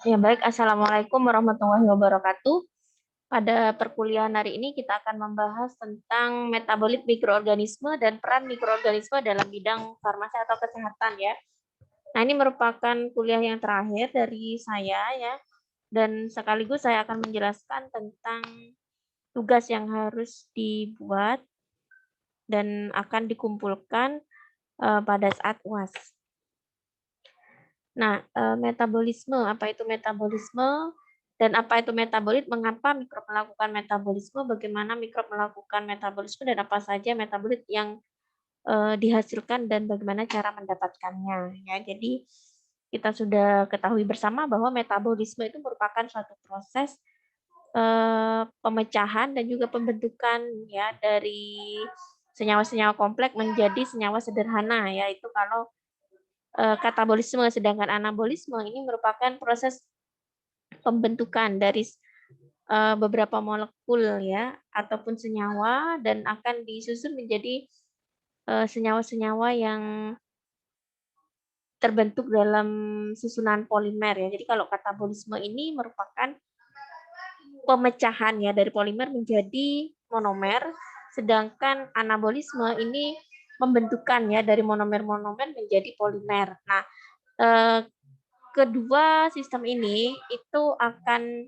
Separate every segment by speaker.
Speaker 1: Ya baik, Assalamualaikum warahmatullahi wabarakatuh. Pada perkuliahan hari ini kita akan membahas tentang metabolit mikroorganisme dan peran mikroorganisme dalam bidang farmasi atau kesehatan ya. Nah, ini merupakan kuliah yang terakhir dari saya ya. Dan sekaligus saya akan menjelaskan tentang tugas yang harus dibuat dan akan dikumpulkan pada saat UAS. Nah, metabolisme, apa itu metabolisme dan apa itu metabolit, mengapa mikrob melakukan metabolisme, bagaimana mikrob melakukan metabolisme, dan apa saja metabolit yang dihasilkan dan bagaimana cara mendapatkannya. Ya, jadi kita sudah ketahui bersama bahwa metabolisme itu merupakan suatu proses pemecahan dan juga pembentukan ya dari senyawa-senyawa kompleks menjadi senyawa sederhana, yaitu kalau katabolisme, sedangkan anabolisme ini merupakan proses pembentukan dari beberapa molekul ya ataupun senyawa dan akan disusun menjadi senyawa-senyawa yang terbentuk dalam susunan polimer ya. Jadi kalau katabolisme ini merupakan pemecahan ya dari polimer menjadi monomer, sedangkan anabolisme ini pembentukan ya dari monomer-monomer menjadi polimer. Nah, kedua sistem ini itu akan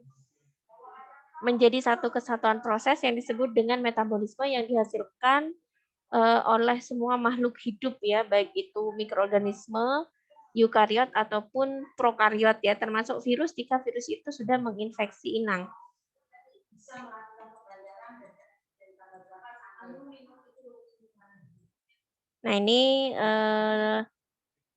Speaker 1: menjadi satu kesatuan proses yang disebut dengan metabolisme yang dihasilkan oleh semua makhluk hidup ya, baik itu mikroorganisme, eukariot ataupun prokariot ya, termasuk virus jika virus itu sudah menginfeksi inang. Nah, ini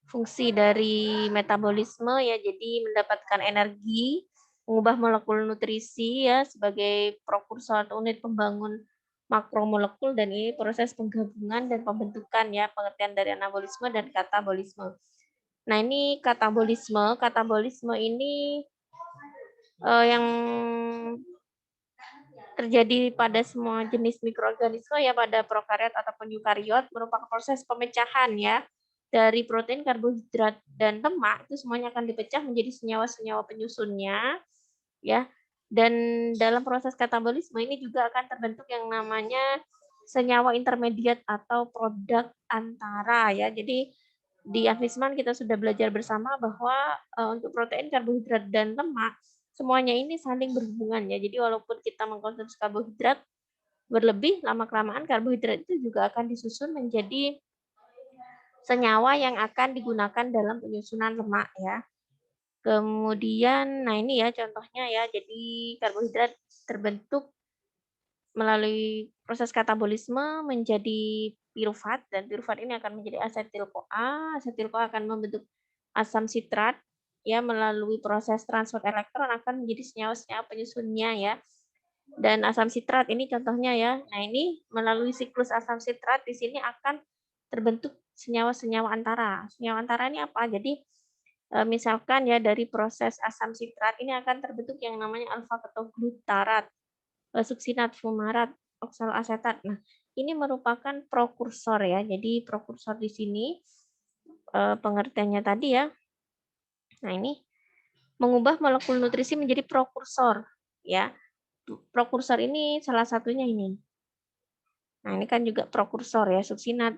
Speaker 1: fungsi dari metabolisme ya, jadi mendapatkan energi, mengubah molekul nutrisi ya sebagai prokursor atau unit pembangun makromolekul, dan ini proses penggabungan dan pembentukan ya, pengertian dari anabolisme dan katabolisme. Nah, ini katabolisme ini yang terjadi pada semua jenis mikroorganisme ya, pada prokariot ataupun eukariot, merupakan proses pemecahan ya dari protein, karbohidrat, dan lemak. Itu semuanya akan dipecah menjadi senyawa-senyawa penyusunnya ya. Dan dalam proses katabolisme ini juga akan terbentuk yang namanya senyawa intermediat atau produk antara ya. Jadi di Afisman kita sudah belajar bersama bahwa untuk protein, karbohidrat, dan lemak semuanya ini saling berhubungan ya. Jadi walaupun kita mengkonsumsi karbohidrat berlebih, lama-kelamaan karbohidrat itu juga akan disusun menjadi senyawa yang akan digunakan dalam penyusunan lemak ya. Kemudian, nah ini ya contohnya ya, jadi karbohidrat terbentuk melalui proses katabolisme menjadi piruvat, dan piruvat ini akan menjadi asetil-CoA. Asetil-CoA akan membentuk asam sitrat ya, melalui proses transport elektron akan menjadi senyawa-senyawa penyusunnya ya. Dan asam sitrat ini contohnya ya. Nah, ini melalui siklus asam sitrat di sini akan terbentuk senyawa-senyawa antara. Senyawa antara ini apa? Jadi misalkan ya dari proses asam sitrat ini akan terbentuk yang namanya alfa-ketoglutarat, suksinat, fumarat, oksaloasetat. Nah, ini merupakan prokursor ya. Jadi prokursor di sini pengertiannya tadi ya. Nah, ini mengubah molekul nutrisi menjadi prokursor ya. Prokursor ini salah satunya ini. Nah, ini kan juga prokursor ya, suksinat,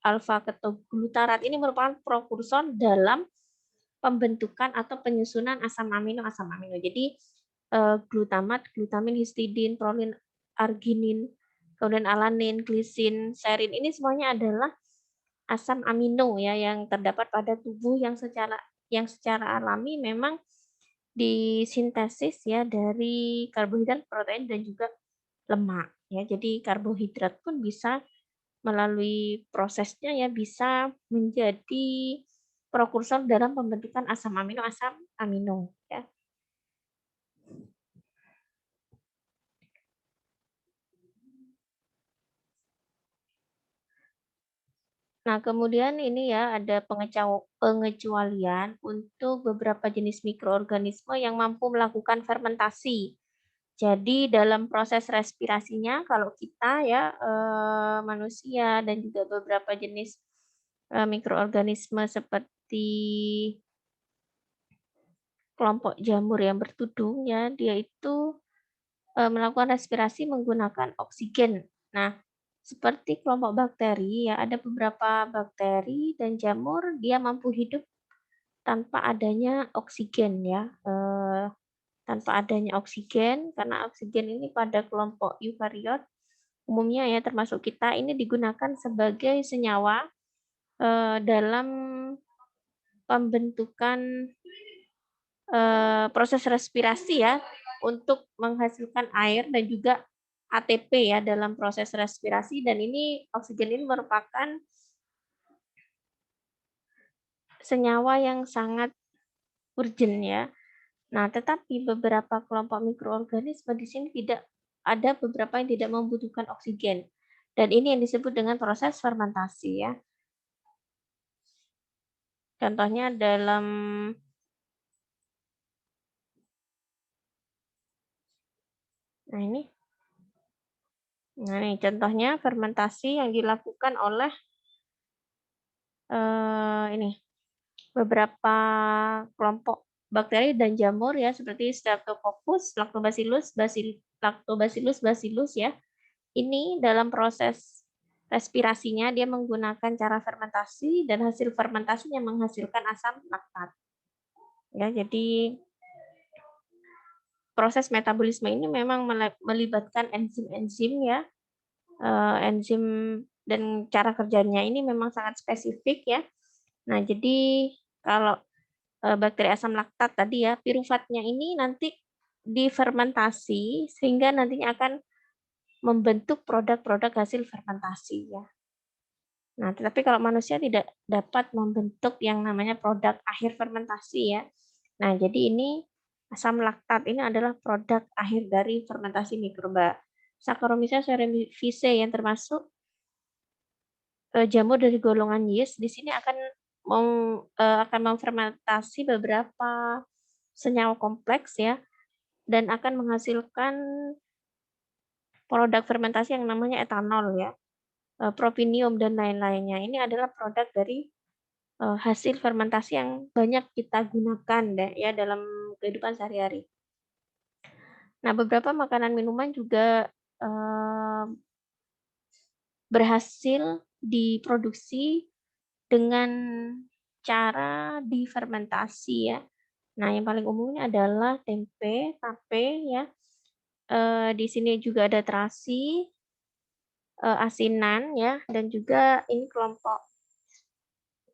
Speaker 1: alfa-ketoglutarat ini merupakan prokursor dalam pembentukan atau penyusunan asam amino. Jadi glutamat, glutamin, histidin, prolin, arginin, kemudian alanin, glisin, serin, ini semuanya adalah asam amino ya yang terdapat pada tubuh yang secara alami memang disintesis ya dari karbohidrat, protein, dan juga lemak ya. Jadi karbohidrat pun bisa melalui prosesnya ya bisa menjadi prokursor dalam pembentukan asam amino ya. Nah, kemudian ini ya ada pengecualian untuk beberapa jenis mikroorganisme yang mampu melakukan fermentasi. Jadi dalam proses respirasinya kalau kita ya manusia dan juga beberapa jenis mikroorganisme seperti kelompok jamur yang bertudung ya, dia itu melakukan respirasi menggunakan oksigen. Nah, seperti kelompok bakteri ya, ada beberapa bakteri dan jamur dia mampu hidup tanpa adanya oksigen ya, tanpa adanya oksigen, karena oksigen ini pada kelompok eukariot umumnya ya termasuk kita ini digunakan sebagai senyawa, dalam pembentukan, proses respirasi ya, untuk menghasilkan air dan juga ATP ya dalam proses respirasi dan ini oksigen ini merupakan senyawa yang sangat urgent ya. Nah, tetapi beberapa kelompok mikroorganisme di sini tidak ada beberapa yang tidak membutuhkan oksigen. Dan ini yang disebut dengan proses fermentasi ya. Contohnya dalam nah ini. Nah, ini contohnya fermentasi yang dilakukan oleh ini beberapa kelompok bakteri dan jamur ya seperti Streptococcus, Lactobacillus bacillus ya. Ini dalam proses respirasinya dia menggunakan cara fermentasi dan hasil fermentasinya menghasilkan asam laktat. Ya, jadi proses metabolisme ini memang melibatkan enzim-enzim ya. Enzim dan cara kerjanya ini memang sangat spesifik ya. Nah, jadi kalau bakteri asam laktat tadi ya, piruvatnya ini nanti difermentasi sehingga nantinya akan membentuk produk-produk hasil fermentasi ya. Nah, tetapi kalau manusia tidak dapat membentuk yang namanya produk akhir fermentasi ya. Nah, jadi ini asam laktat ini adalah produk akhir dari fermentasi mikroba. Saccharomyces cerevisiae yang termasuk jamur dari golongan yeast di sini akan memfermentasi beberapa senyawa kompleks ya, dan akan menghasilkan produk fermentasi yang namanya etanol ya, propinium dan lain-lainnya. Ini adalah produk dari, hasil fermentasi yang banyak kita gunakan ya dalam kehidupan sehari-hari. Nah, beberapa makanan minuman juga, berhasil diproduksi dengan cara difermentasi ya. Nah, yang paling umumnya adalah tempe, tape ya, di sini juga ada terasi, asinan ya, dan juga ini kelompok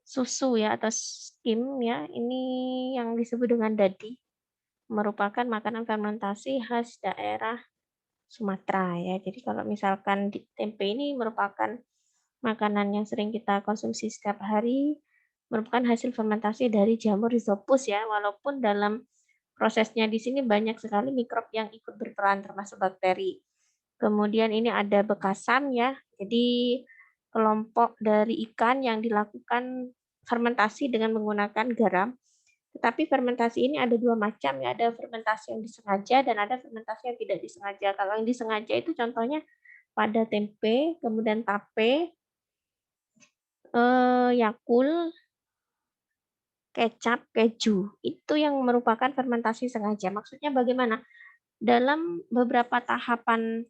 Speaker 1: susu ya atau skim ya, ini yang disebut dengan dadi, merupakan makanan fermentasi khas daerah Sumatera ya. Jadi kalau misalkan tempe ini merupakan makanan yang sering kita konsumsi setiap hari, merupakan hasil fermentasi dari jamur Rhizopus ya, walaupun dalam prosesnya di sini banyak sekali mikrob yang ikut berperan termasuk bakteri. Kemudian ini ada bekasan ya, jadi kelompok dari ikan yang dilakukan fermentasi dengan menggunakan garam. Tetapi fermentasi ini ada dua macam ya, ada fermentasi yang disengaja dan ada fermentasi yang tidak disengaja. Kalau yang disengaja itu contohnya pada tempe, kemudian tape, Yakult, kecap, keju, itu yang merupakan fermentasi sengaja. Maksudnya bagaimana? Dalam beberapa tahapan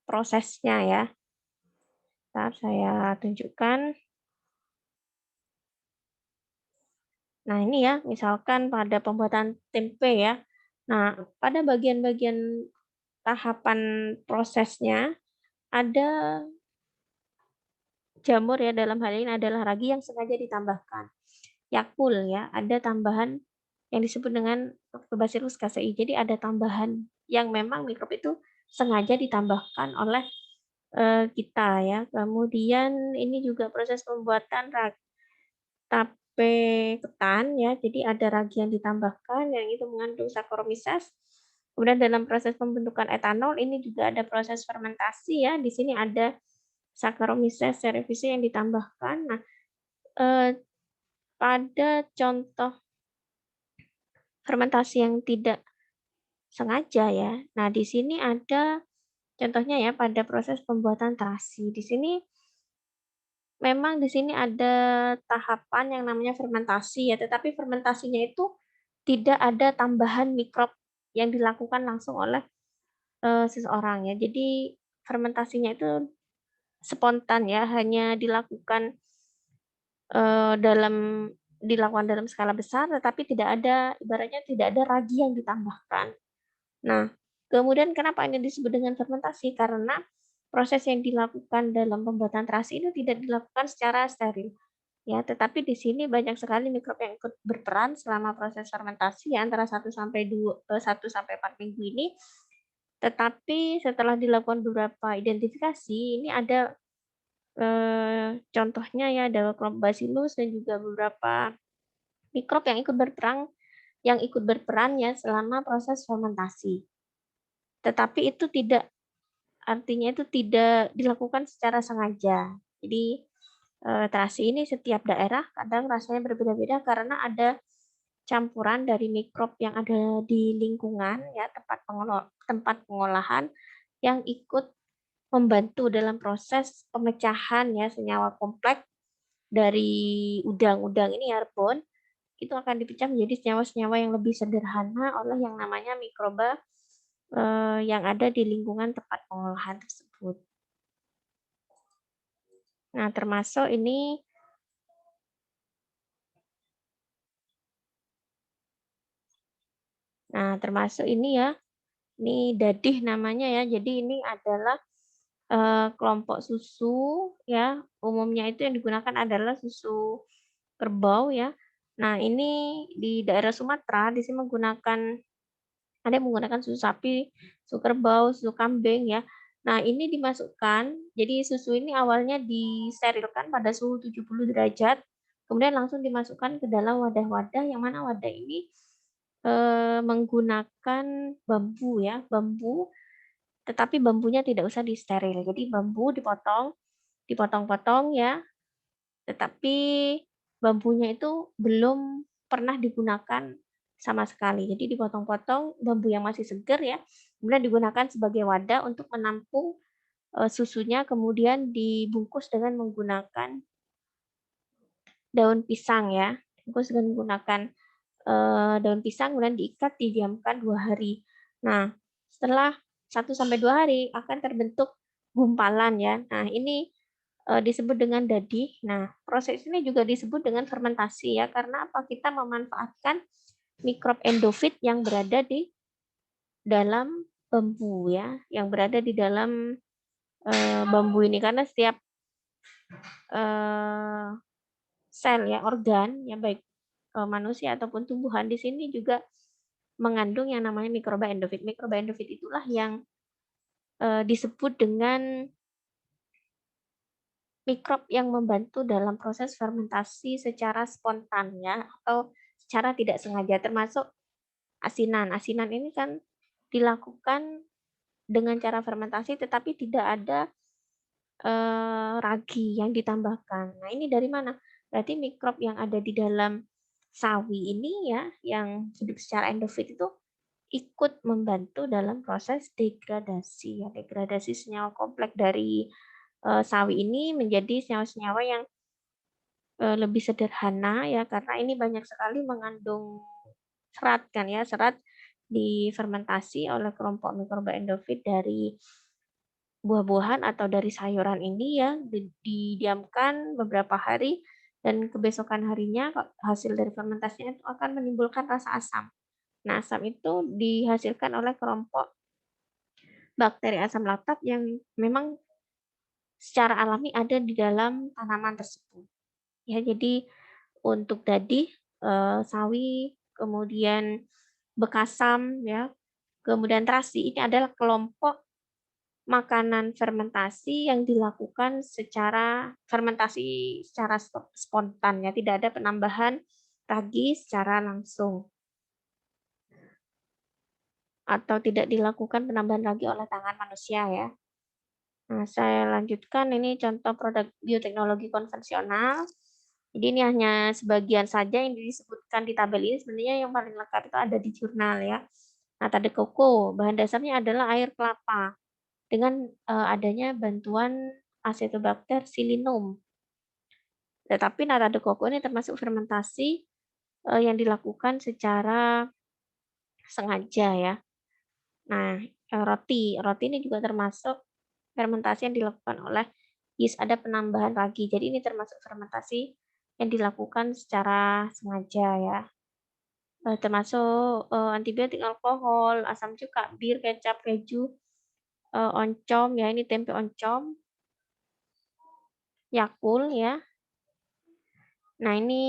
Speaker 1: prosesnya ya. Bentar saya tunjukkan. Nah, ini ya, misalkan pada pembuatan tempe ya. Nah, pada bagian-bagian tahapan prosesnya ada jamur ya, dalam hal ini adalah ragi yang sengaja ditambahkan. Yakult ya, ada tambahan yang disebut dengan Lactobacillus casei. Jadi ada tambahan yang memang mikrob itu sengaja ditambahkan oleh kita ya. Kemudian ini juga proses pembuatan tape ketan ya. Jadi ada ragi yang ditambahkan yang itu mengandung Saccharomyces. Kemudian dalam proses pembentukan etanol ini juga ada proses fermentasi ya. Di sini ada Saccharomyces cerevisiae yang ditambahkan. Nah, pada contoh fermentasi yang tidak sengaja ya. Nah, di sini ada contohnya ya pada proses pembuatan terasi. Di sini memang di sini ada tahapan yang namanya fermentasi ya, tetapi fermentasinya itu tidak ada tambahan mikrob yang dilakukan langsung oleh, seseorang ya. Jadi fermentasinya itu spontan ya, hanya dilakukan dalam skala besar, tetapi tidak ada ibaratnya tidak ada ragi yang ditambahkan. Nah, kemudian kenapa ini disebut dengan fermentasi? Karena proses yang dilakukan dalam pembuatan terasi itu tidak dilakukan secara steril, ya, tetapi di sini banyak sekali mikrob yang ikut berperan selama proses fermentasi ya, antara 1 sampai 4 minggu ini. Tetapi setelah dilakukan beberapa identifikasi, ini ada, contohnya ya, ada kelompok Bacillus dan juga beberapa mikrob yang ikut berperan ya selama proses fermentasi. Tetapi itu tidak artinya itu tidak dilakukan secara sengaja. Jadi, terasi ini setiap daerah kadang rasanya berbeda-beda karena ada campuran dari mikrob yang ada di lingkungan ya, tempat pengolahan yang ikut membantu dalam proses pemecahan ya senyawa kompleks dari udang-udang ini airborne, itu akan dipecah menjadi senyawa-senyawa yang lebih sederhana oleh yang namanya mikroba, yang ada di lingkungan tempat pengolahan tersebut. Nah, termasuk ini termasuk ini ya, ini dadih namanya ya. Jadi ini adalah, kelompok susu ya, umumnya itu yang digunakan adalah susu kerbau ya. Nah, ini di daerah Sumatera, di sini ada yang menggunakan susu sapi, susu kerbau, susu kambing ya. Nah, ini dimasukkan, jadi susu ini awalnya disterilkan pada suhu 70 derajat, kemudian langsung dimasukkan ke dalam wadah-wadah yang mana wadah ini, menggunakan bambu ya, bambu, tetapi bambunya tidak usah disteril. Jadi bambu dipotong-potong ya, tetapi bambunya itu belum pernah digunakan sama sekali. Jadi dipotong-potong bambu yang masih segar ya, kemudian digunakan sebagai wadah untuk menampung, susunya, kemudian dibungkus dengan menggunakan daun pisang ya, dibungkus dengan menggunakan, daun pisang kemudian diikat, didiamkan 2 hari. Nah, setelah 1 sampai 2 hari akan terbentuk gumpalan ya. Nah, ini disebut dengan dadih. Nah, proses ini juga disebut dengan fermentasi ya, karena apa? Kita memanfaatkan mikrob endofit yang berada di dalam bambu ya, yang berada di dalam, bambu ini. Karena setiap, eee, sel ya, organ ya, baik, manusia ataupun tumbuhan di sini juga mengandung yang namanya mikroba endofit. Mikroba endofit itulah yang, disebut dengan mikrob yang membantu dalam proses fermentasi secara spontan ya, atau secara tidak sengaja, termasuk asinan. Asinan ini kan dilakukan dengan cara fermentasi tetapi tidak ada, ragi yang ditambahkan. Nah, ini dari mana? Berarti mikrob yang ada di dalam sawi ini ya, yang hidup secara endofit itu ikut membantu dalam proses degradasi ya, degradasi senyawa kompleks dari, sawi ini menjadi senyawa-senyawa yang lebih sederhana ya, karena ini banyak sekali mengandung serat kan ya, serat difermentasi oleh kelompok mikroba endofit dari buah-buahan atau dari sayuran ini ya, didiamkan beberapa hari dan kebesokan harinya hasil dari fermentasinya itu akan menimbulkan rasa asam. Nah, asam itu dihasilkan oleh kelompok bakteri asam laktat yang memang secara alami ada di dalam tanaman tersebut. Ya, jadi untuk dadih, sawi, kemudian bekasam ya, kemudian terasi, ini adalah kelompok makanan fermentasi yang dilakukan secara spontan ya, tidak ada penambahan ragi secara langsung atau tidak dilakukan penambahan ragi oleh tangan manusia ya. Nah, saya lanjutkan ini contoh produk bioteknologi konvensional. Jadi ini hanya sebagian saja yang disebutkan di tabel ini, sebenarnya yang paling lengkap itu ada di jurnal ya. Nah, tadi koko, bahan dasarnya adalah air kelapa dengan, adanya bantuan Acetobacter psilynum. Tetapi nata de coco ini termasuk fermentasi yang dilakukan secara sengaja ya. Nah, roti ini juga termasuk fermentasi yang dilakukan oleh yeast, ada penambahan ragi. Jadi ini termasuk fermentasi yang dilakukan secara sengaja ya. Termasuk antibiotik, alkohol, asam cuka, bir, kecap, keju, oncom ya, ini tempe oncom, Yakult ya. Nah, ini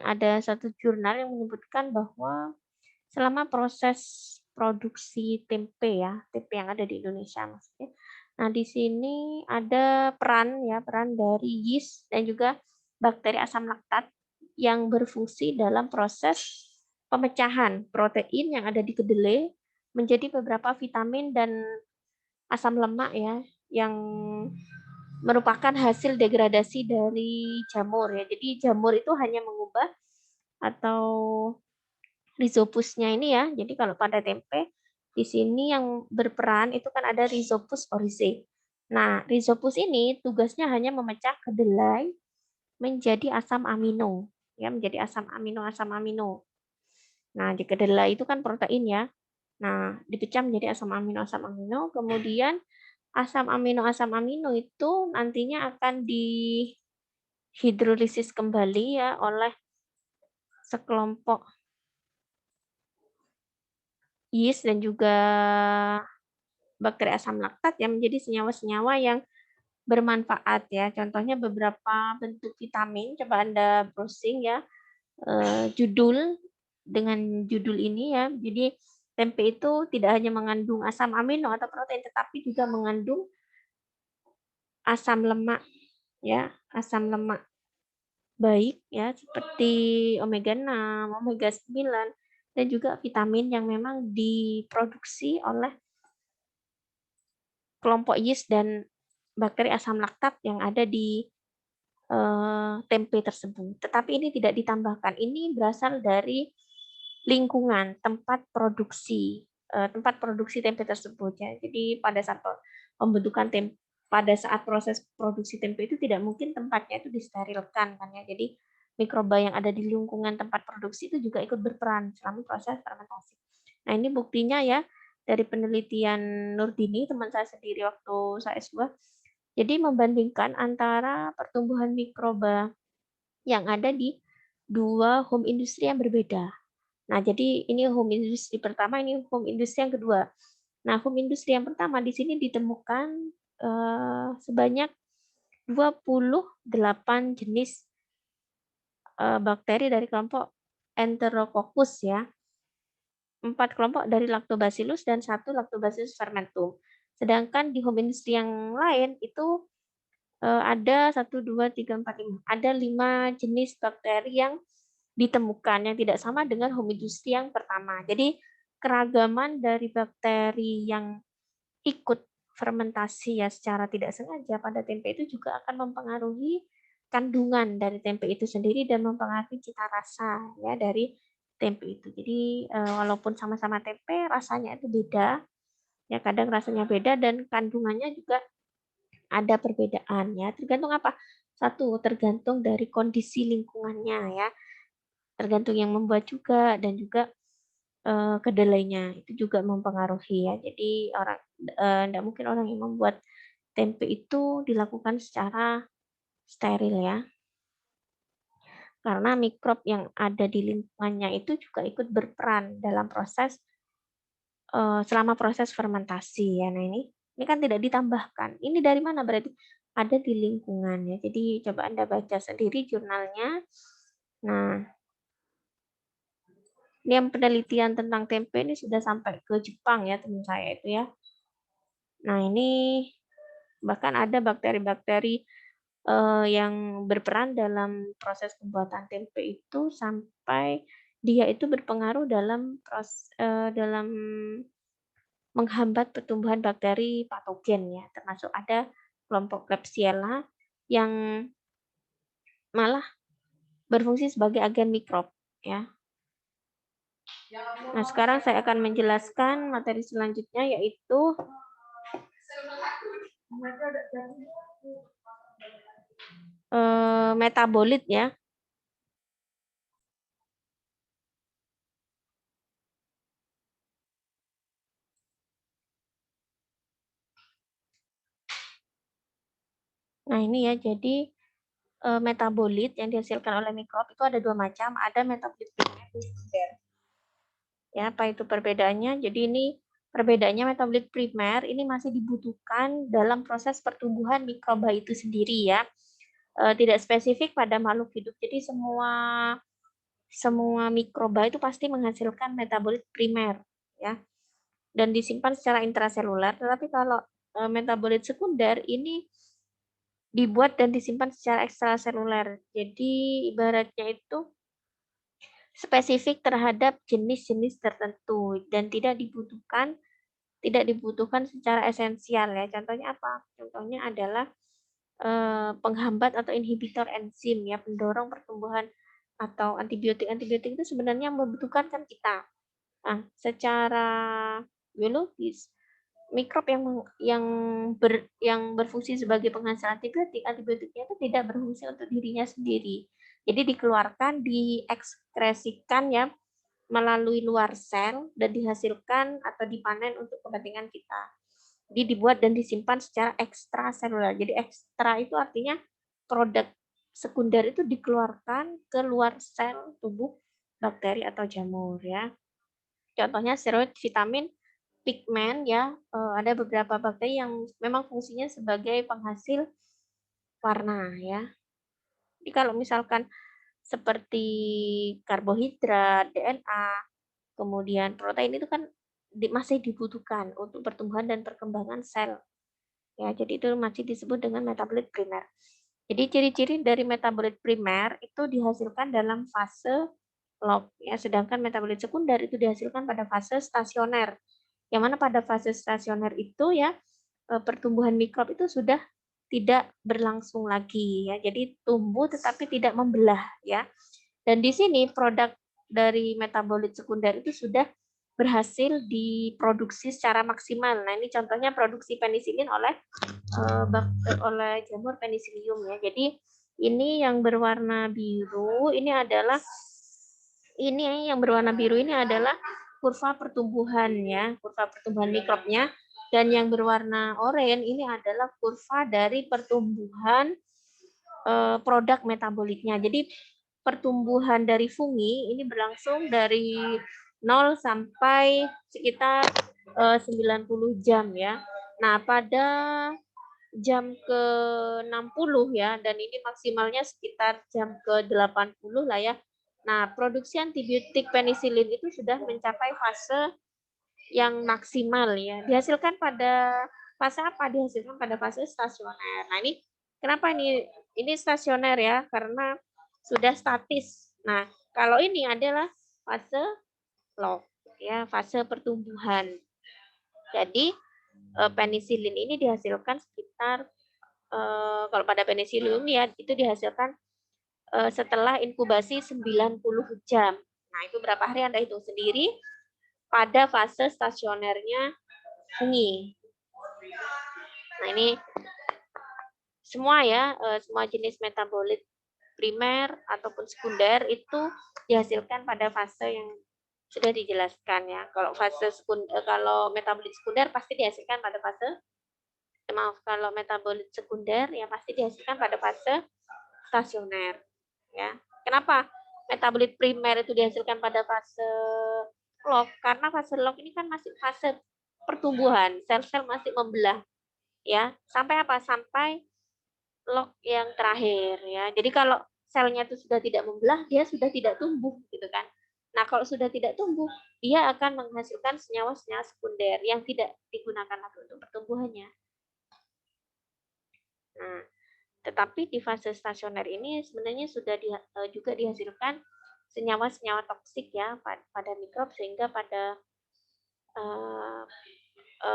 Speaker 1: ada satu jurnal yang menyebutkan bahwa selama proses produksi tempe ya, tempe yang ada di Indonesia maksudnya. Nah, di sini ada peran dari yeast dan juga bakteri asam laktat yang berfungsi dalam proses pemecahan protein yang ada di kedelai menjadi beberapa vitamin dan asam lemak ya, yang merupakan hasil degradasi dari jamur ya. Jadi jamur itu hanya mengubah atau rhizopusnya ini ya. Jadi kalau pada tempe di sini yang berperan itu kan ada Rhizopus oryzae. Nah, Rhizopus ini tugasnya hanya memecah kedelai menjadi asam amino ya, menjadi asam amino. Nah, di kedelai itu kan protein ya. Nah, dipecah menjadi asam amino, kemudian asam amino itu nantinya akan dihidrolisis kembali ya oleh sekelompok yeast dan juga bakteri asam laktat yang menjadi senyawa-senyawa yang bermanfaat ya. Contohnya beberapa bentuk vitamin, coba Anda browsing ya, judul dengan judul ini ya. Jadi tempe itu tidak hanya mengandung asam amino atau protein, tetapi juga mengandung asam lemak ya, asam lemak baik ya, seperti omega 6, omega 9, dan juga vitamin yang memang diproduksi oleh kelompok yeast dan bakteri asam laktat yang ada di tempe tersebut. Tetapi ini tidak ditambahkan. Ini berasal dari lingkungan tempat produksi tempe tersebut ya. Jadi pada saat pembentukan tempe, pada saat proses produksi tempe itu tidak mungkin tempatnya itu disterilkan kan ya. Jadi mikroba yang ada di lingkungan tempat produksi itu juga ikut berperan selama proses fermentasi. Nah, ini buktinya ya dari penelitian Nurdini, teman saya sendiri waktu saya S2. Jadi membandingkan antara pertumbuhan mikroba yang ada di dua home industri yang berbeda. Nah, jadi ini home industri pertama, ini home industri yang kedua. Nah, home industri yang pertama di sini ditemukan sebanyak 28 jenis bakteri dari kelompok Enterococcus ya. 4 kelompok dari Lactobacillus dan 1 Lactobacillus fermentum. Sedangkan di home industry yang lain itu ada 1, 2, 3, 4, 5. Ada 5 jenis bakteri yang ditemukan yang tidak sama dengan home industry yang pertama. Jadi keragaman dari bakteri yang ikut fermentasi ya secara tidak sengaja pada tempe itu juga akan mempengaruhi kandungan dari tempe itu sendiri dan mempengaruhi cita rasa ya dari tempe itu. Jadi walaupun sama-sama tempe rasanya itu beda ya, kadang rasanya beda dan kandungannya juga ada perbedaan ya, tergantung apa? Satu, tergantung dari kondisi lingkungannya ya, tergantung yang membuat juga dan juga, kedelainya, itu juga mempengaruhi ya. Jadi nggak mungkin orang yang membuat tempe itu dilakukan secara steril ya, karena mikrob yang ada di lingkungannya itu juga ikut berperan dalam proses, selama proses fermentasi ya. Nah ini kan tidak ditambahkan, ini dari mana berarti? Ada di lingkungan ya. Jadi coba Anda baca sendiri jurnalnya. Nah, ini yang penelitian tentang tempe ini sudah sampai ke Jepang ya teman saya itu ya. Nah ini bahkan ada bakteri-bakteri yang berperan dalam proses pembuatan tempe itu sampai dia itu berpengaruh dalam menghambat pertumbuhan bakteri patogen ya, termasuk ada kelompok Klebsiella yang malah berfungsi sebagai agen mikrob ya. Nah, sekarang saya akan menjelaskan materi selanjutnya yaitu metabolit ya. Nah ini ya, jadi metabolit yang dihasilkan oleh mikrob itu ada dua macam, ada metabolit primer dan sekunder. Ya, apa itu perbedaannya? Jadi ini perbedaannya metabolit primer ini masih dibutuhkan dalam proses pertumbuhan mikroba itu sendiri ya. Tidak spesifik pada makhluk hidup. Jadi semua mikroba itu pasti menghasilkan metabolit primer ya dan disimpan secara intraseluler. Tetapi kalau metabolit sekunder ini dibuat dan disimpan secara ekstraseluler. Jadi ibaratnya itu spesifik terhadap jenis-jenis tertentu dan tidak dibutuhkan secara esensial ya. Contohnya apa? Contohnya adalah penghambat atau inhibitor enzim ya, pendorong pertumbuhan atau antibiotik-antibiotik itu sebenarnya membutuhkan kan kita. Nah, secara biologis mikrob yang berfungsi sebagai penghasil antibiotik, antibiotiknya itu tidak berfungsi untuk dirinya sendiri. Jadi dikeluarkan, diekskresikan ya melalui luar sel dan dihasilkan atau dipanen untuk kepentingan kita. Jadi dibuat dan disimpan secara ekstraseluler. Jadi ekstra itu artinya produk sekunder itu dikeluarkan ke luar sel tubuh bakteri atau jamur ya. Contohnya steroid, vitamin, pigmen ya, ada beberapa bakteri yang memang fungsinya sebagai penghasil warna ya. Jadi kalau misalkan seperti karbohidrat, DNA, kemudian protein itu kan masih dibutuhkan untuk pertumbuhan dan perkembangan sel. Ya, jadi itu masih disebut dengan metabolit primer. Jadi ciri-ciri dari metabolit primer itu dihasilkan dalam fase log ya, sedangkan metabolit sekunder itu dihasilkan pada fase stasioner. Yang mana pada fase stasioner itu ya pertumbuhan mikrob itu sudah tidak berlangsung lagi ya. Jadi tumbuh tetapi tidak membelah ya. Dan di sini produk dari metabolit sekunder itu sudah berhasil diproduksi secara maksimal. Nah, ini contohnya produksi penisilin oleh jamur penicillium ya. Jadi ini yang berwarna biru ini adalah kurva pertumbuhan ya, kurva pertumbuhan mikrobnya. Dan yang berwarna oranye ini adalah kurva dari pertumbuhan produk metaboliknya. Jadi pertumbuhan dari fungi ini berlangsung dari 0 sampai sekitar 90 jam ya. Nah, pada jam ke-60 ya, dan ini maksimalnya sekitar jam ke-80 lah ya. Nah, produksi antibiotik penisilin itu sudah mencapai fase yang maksimal ya. Dihasilkan pada fase apa? Dihasilkan pada fase stasioner. Nah, ini kenapa ini stasioner ya? Karena sudah statis. Nah, kalau ini adalah fase log ya, fase pertumbuhan. Jadi penisilin ini dihasilkan sekitar kalau pada penicillium ya itu dihasilkan setelah inkubasi 90 jam. Nah, itu berapa hari Anda hitung sendiri pada fase stasionernya fungi. Nah, ini semua ya, semua jenis metabolit primer ataupun sekunder itu dihasilkan pada fase yang sudah dijelaskan ya. Kalau metabolit sekunder pasti dihasilkan pada fase kalau metabolit sekunder ya pasti dihasilkan pada fase stasioner ya. Kenapa metabolit primer itu dihasilkan pada fase log? Karena fase log ini kan masih fase pertumbuhan, sel-sel masih membelah ya. Sampai apa? Sampai log yang terakhir ya. Jadi kalau selnya itu sudah tidak membelah, dia sudah tidak tumbuh gitu kan. Nah, kalau sudah tidak tumbuh, dia akan menghasilkan senyawa-senyawa sekunder yang tidak digunakan lagi untuk pertumbuhannya. Nah, tetapi di fase stasioner ini sebenarnya sudah juga dihasilkan senyawa-senyawa toksik ya pada mikrob sehingga pada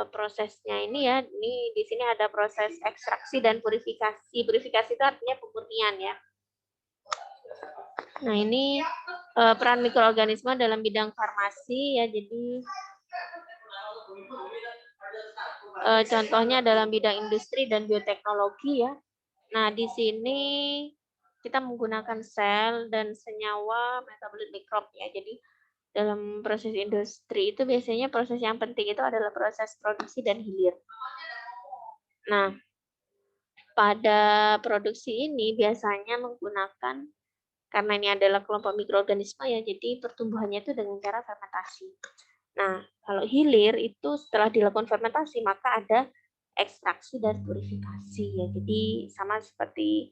Speaker 1: prosesnya ini ya, ini di sini ada proses ekstraksi dan purifikasi. Purifikasi itu artinya pemurnian ya. Nah, ini peran mikroorganisme dalam bidang farmasi ya. Jadi contohnya dalam bidang industri dan bioteknologi ya. Nah, di sini kita menggunakan sel dan senyawa metabolit mikrob ya. Jadi dalam proses industri itu biasanya proses yang penting itu adalah proses produksi dan hilir. Nah, pada produksi ini biasanya menggunakan karena ini adalah kelompok mikroorganisme ya, jadi pertumbuhannya itu dengan cara fermentasi. Nah, kalau hilir itu setelah dilakukan fermentasi maka ada ekstraksi dan purifikasi ya. Jadi sama seperti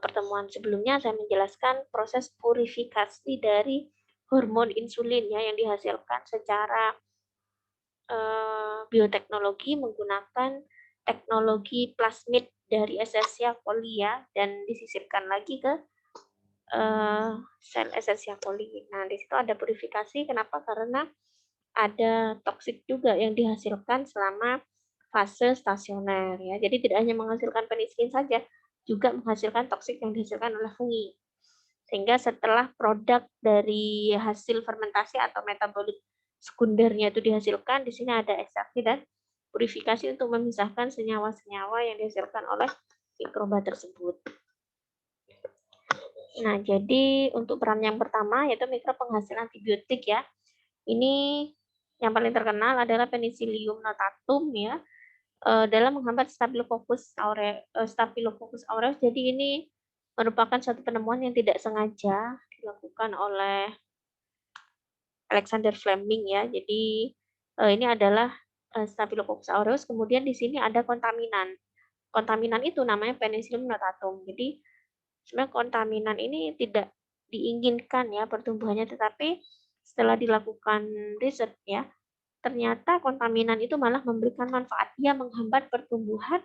Speaker 1: pertemuan sebelumnya saya menjelaskan proses purifikasi dari hormon insulin ya yang dihasilkan secara bioteknologi menggunakan teknologi plasmid dari Escherichia coli ya dan disisipkan lagi ke sel Escherichia coli. Nah, di situ ada purifikasi. Kenapa? Karena ada toksik juga yang dihasilkan selama fase stasioner ya. Jadi tidak hanya menghasilkan penisilin saja, juga menghasilkan toksik yang dihasilkan oleh fungi. Sehingga setelah produk dari hasil fermentasi atau metabolit sekundernya itu dihasilkan, di sini ada ekstraksi dan purifikasi untuk memisahkan senyawa-senyawa yang dihasilkan oleh mikroba tersebut. Nah, jadi untuk peran yang pertama yaitu mikro penghasil antibiotik ya. Ini yang paling terkenal adalah Penicillium notatum ya, dalam menghambat Staphylococcus aureus. Jadi ini merupakan suatu penemuan yang tidak sengaja dilakukan oleh Alexander Fleming ya. Jadi ini adalah Staphylococcus aureus. Kemudian di sini ada kontaminan. Kontaminan itu namanya Penicillium notatum. Jadi sebenarnya kontaminan ini tidak diinginkan ya pertumbuhannya, tetapi setelah dilakukan riset ya, ternyata kontaminan itu malah memberikan manfaat. Dia menghambat pertumbuhan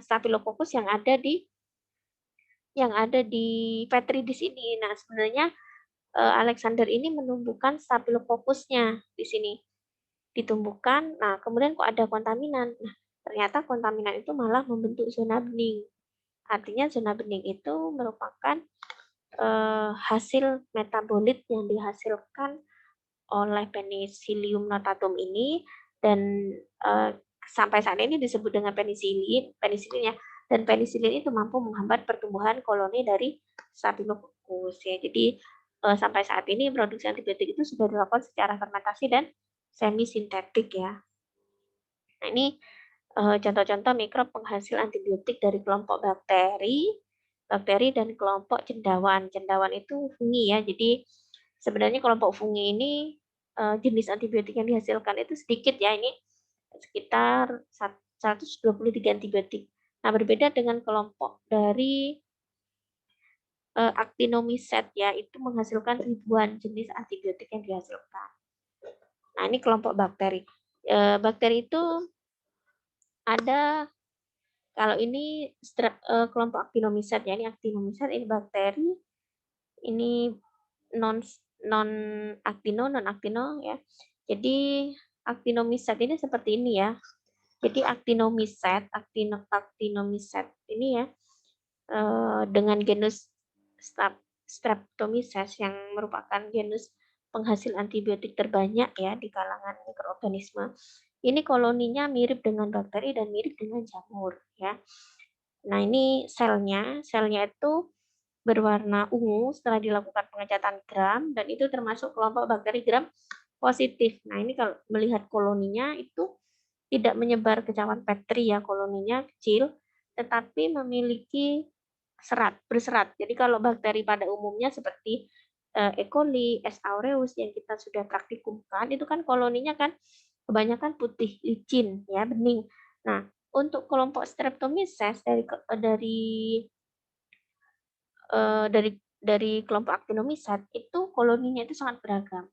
Speaker 1: Staphylococcus yang ada di petri dish ini. Nah, sebenarnya Alexander ini menumbuhkan Staphylococcus-nya di sini. Ditumbuhkan, nah kemudian kok ada kontaminan. Nah, ternyata kontaminan itu malah membentuk zona bening. Artinya zona bening itu merupakan hasil metabolit yang dihasilkan oleh Penicillium notatum ini dan sampai saat ini disebut dengan penicillin ya. Dan penicillin itu mampu menghambat pertumbuhan koloni dari Staphylococcus ya. Jadi sampai saat ini produksi antibiotik itu sudah dilakukan secara fermentasi dan semi sintetik ya. Nah, ini contoh-contoh mikrob penghasil antibiotik dari kelompok bakteri dan kelompok cendawan. Cendawan itu fungi ya. Jadi sebenarnya kelompok fungi ini jenis antibiotik yang dihasilkan itu sedikit ya. Ini sekitar 123 antibiotik. Nah, berbeda dengan kelompok dari actinomycet ya, itu menghasilkan ribuan jenis antibiotik yang dihasilkan. Nah, ini kelompok bakteri. Bakteri itu ada kalau ini kelompok actinomycet ya, ini actinomycet, ini bakteri, ini non non non actino ya. Jadi actinomycet ini seperti ini ya. Jadi actinomycet ini ya dengan genus Streptomyces yang merupakan genus penghasil antibiotik terbanyak ya di kalangan mikroorganisme. Ini koloninya mirip dengan bakteri dan mirip dengan jamur ya. Nah, ini selnya itu berwarna ungu setelah dilakukan pengecatan gram dan itu termasuk kelompok bakteri gram positif. Nah, ini kalau melihat koloninya itu tidak menyebar ke cawan petri ya, koloninya kecil tetapi memiliki berserat. Jadi kalau bakteri pada umumnya seperti E. coli, S. aureus yang kita sudah praktikumkan itu kan koloninya kan kebanyakan putih licin ya, bening. Nah, untuk kelompok Streptomyces dari kelompok Actinomyces itu koloninya itu sangat beragam.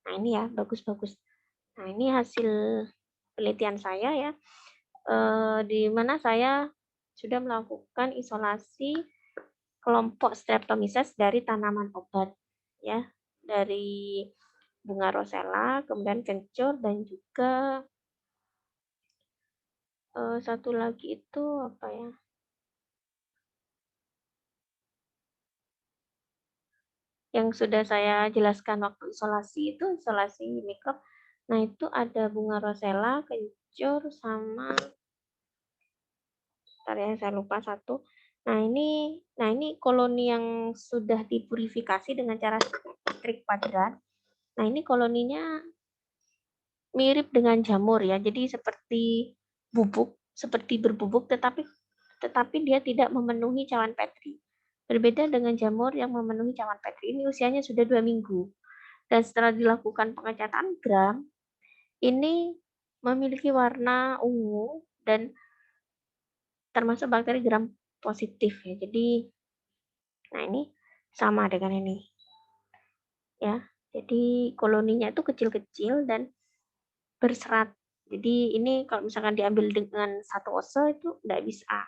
Speaker 1: Nah, ini ya bagus-bagus. Nah, ini hasil penelitian saya ya, di mana saya sudah melakukan isolasi kelompok Streptomyces dari tanaman obat ya, dari bunga rosella, kemudian kencur dan juga satu lagi itu apa ya? Yang sudah saya jelaskan waktu isolasi itu isolasi mikrob. Nah, itu ada bunga rosella, kencur sama Bentar ya, saya lupa satu. Nah ini koloni yang sudah dipurifikasi dengan cara trik kuadrat. Nah ini koloninya mirip dengan jamur ya, jadi seperti bubuk, seperti berbubuk, tetapi dia tidak memenuhi cawan Petri. Berbeda dengan jamur yang memenuhi cawan Petri, ini usianya sudah 2 minggu. Dan setelah dilakukan pengecatan gram, ini memiliki warna ungu dan termasuk bakteri gram positif ya. Jadi, nah ini sama dengan ini ya. Jadi koloninya itu kecil-kecil dan berserat. Jadi ini kalau misalkan diambil dengan satu ose itu nggak bisa,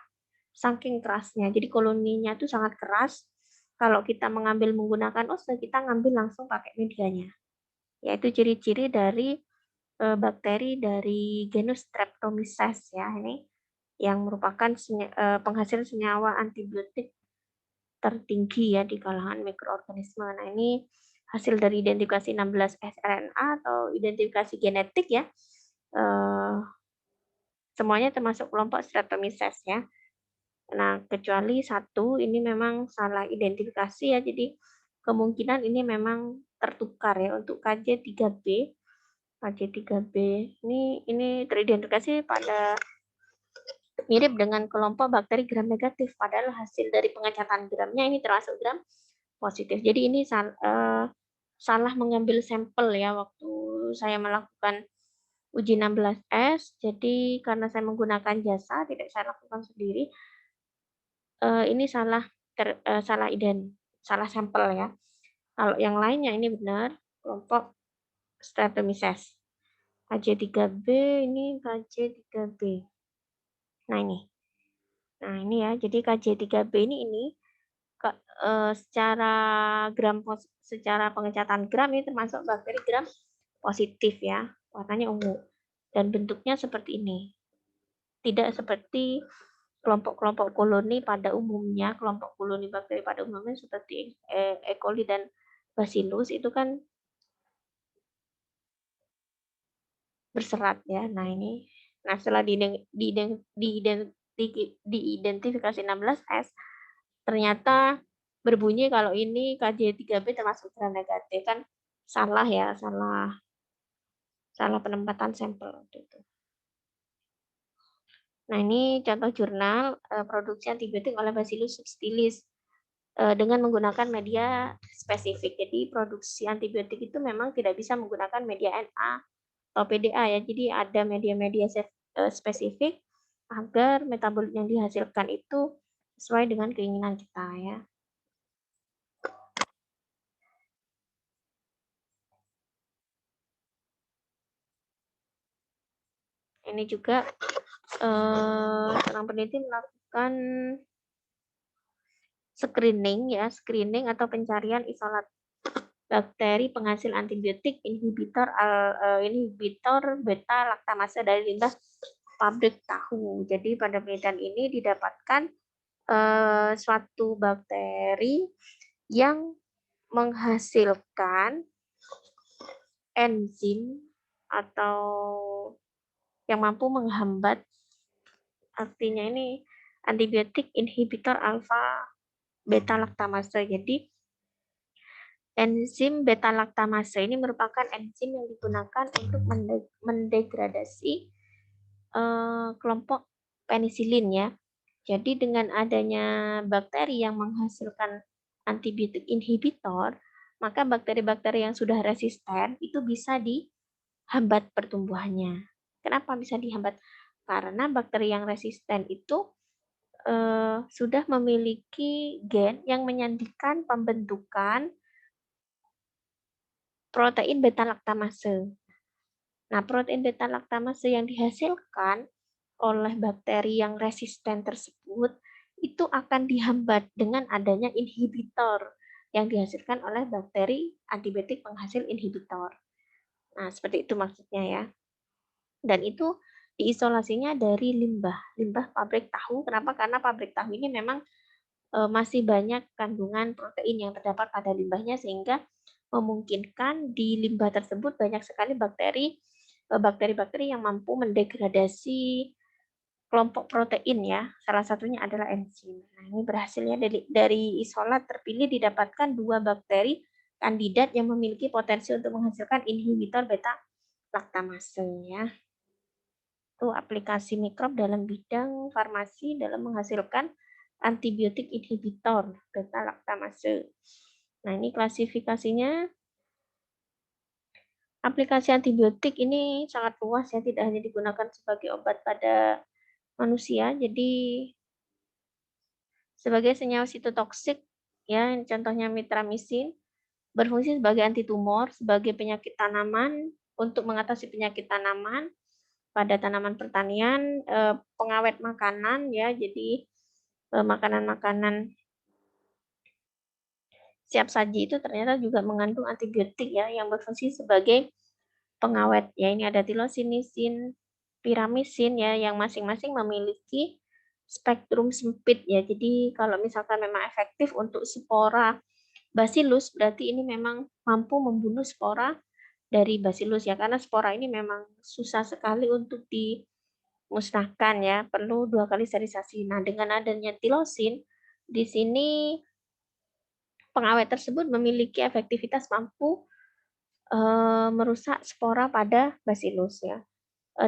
Speaker 1: saking kerasnya. Jadi koloninya itu sangat keras. Kalau kita mengambil menggunakan ose, kita ngambil langsung pakai medianya. Yaitu ciri-ciri dari bakteri dari genus Streptomyces ya, ini yang merupakan penghasil senyawa antibiotik tertinggi ya di kalangan mikroorganisme. Nah, ini hasil dari identifikasi 16 sRNA atau identifikasi genetik ya. Semuanya termasuk kelompok Streptomyces ya. Nah, kecuali satu ini memang salah identifikasi ya. Jadi kemungkinan ini memang tertukar ya untuk KJ3B. KJ3B ini teridentifikasi pada mirip dengan kelompok bakteri gram negatif, padahal hasil dari pengecatan gramnya ini termasuk gram positif. Jadi ini salah mengambil sampel ya waktu saya melakukan uji 16S. Jadi karena saya menggunakan jasa, tidak saya lakukan sendiri. Ini salah sampel ya. Kalau yang lainnya ini benar kelompok Streptomyces. KJ3B ini KJ3B. Nah ini. Nah ini ya, jadi KJ3B ini secara secara pengecatan gram ini termasuk bakteri gram positif ya, warnanya ungu dan bentuknya seperti ini. Tidak seperti kelompok-kelompok koloni pada umumnya, kelompok koloni bakteri pada umumnya seperti E. coli dan Bacillus itu kan berserat ya. Nah ini, setelah diidentifikasi 16S, ternyata berbunyi kalau ini KJ3B termasuk gram negatif, kan salah ya, salah penempatan sampel waktu itu. Nah ini contoh jurnal produksi antibiotik oleh Bacillus subtilis dengan menggunakan media spesifik. Jadi produksi antibiotik itu memang tidak bisa menggunakan media NA atau PDA ya. Jadi ada media-media spesifik agar metabolit yang dihasilkan itu sesuai dengan keinginan kita ya. Ini juga seorang peneliti melakukan screening atau pencarian isolat bakteri penghasil antibiotik inhibitor beta laktamase dari limbah pabrik tahu. Jadi pada penelitian ini didapatkan suatu bakteri yang menghasilkan enzim atau yang mampu menghambat, artinya ini antibiotik inhibitor alfa beta laktamase. Jadi enzim beta laktamase ini merupakan enzim yang digunakan untuk mendegradasi kelompok penisilin ya. Jadi dengan adanya bakteri yang menghasilkan antibiotik inhibitor, maka bakteri-bakteri yang sudah resisten itu bisa dihambat pertumbuhannya. Kenapa bisa dihambat? Karena bakteri yang resisten itu sudah memiliki gen yang menyandikan pembentukan protein beta laktamase. Nah, protein beta laktamase yang dihasilkan oleh bakteri yang resisten tersebut itu akan dihambat dengan adanya inhibitor yang dihasilkan oleh bakteri antibiotik penghasil inhibitor. Nah, seperti itu maksudnya ya. Dan itu diisolasinya dari limbah pabrik tahu. Kenapa? Karena pabrik tahu ini memang masih banyak kandungan protein yang terdapat pada limbahnya sehingga memungkinkan di limbah tersebut banyak sekali bakteri-bakteri yang mampu mendegradasi kelompok protein ya, salah satunya adalah enzim. Nah, ini berhasilnya dari isolat terpilih didapatkan 2 bakteri kandidat yang memiliki potensi untuk menghasilkan inhibitor beta laktamase ya. Itu aplikasi mikrob dalam bidang farmasi dalam menghasilkan antibiotik inhibitor beta laktamase. Nah, ini klasifikasinya. Aplikasi antibiotik ini sangat luas ya, tidak hanya digunakan sebagai obat pada manusia, jadi sebagai senyawa sitotoksik ya, contohnya mitramisin, berfungsi sebagai anti tumor, sebagai penyakit tanaman, untuk mengatasi penyakit tanaman pada tanaman pertanian, pengawet makanan ya, jadi makanan-makanan siap saji itu ternyata juga mengandung antibiotik ya, yang berfungsi sebagai pengawet ya. Ini ada tilosinisin, piramisin ya, yang masing-masing memiliki spektrum sempit ya. Jadi kalau misalkan memang efektif untuk spora Bacillus, berarti ini memang mampu membunuh spora dari Bacillus ya, karena spora ini memang susah sekali untuk dimusnahkan ya, perlu 2 kali sterilisasi. Nah, dengan adanya tilosin, di sini pengawet tersebut memiliki efektivitas mampu merusak spora pada Bacillus ya,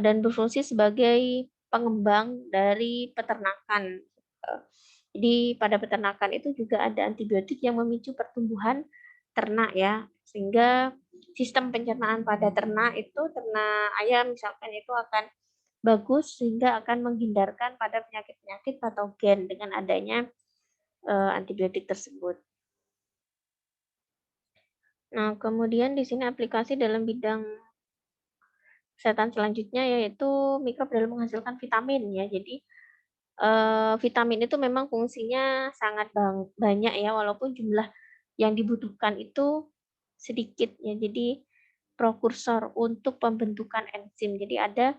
Speaker 1: dan berfungsi sebagai pengembang dari peternakan. Jadi pada peternakan itu juga ada antibiotik yang memicu pertumbuhan ternak ya, sehingga sistem pencernaan pada ternak itu, ternak ayam misalkan itu akan bagus sehingga akan menghindarkan pada penyakit-penyakit patogen dengan adanya antibiotik tersebut. Nah, kemudian di sini aplikasi dalam bidang kesehatan selanjutnya yaitu mikrob dalam menghasilkan vitamin ya. Jadi, vitamin itu memang fungsinya sangat banyak ya, walaupun jumlah yang dibutuhkan itu sedikit ya. Jadi prokursor untuk pembentukan enzim. Jadi ada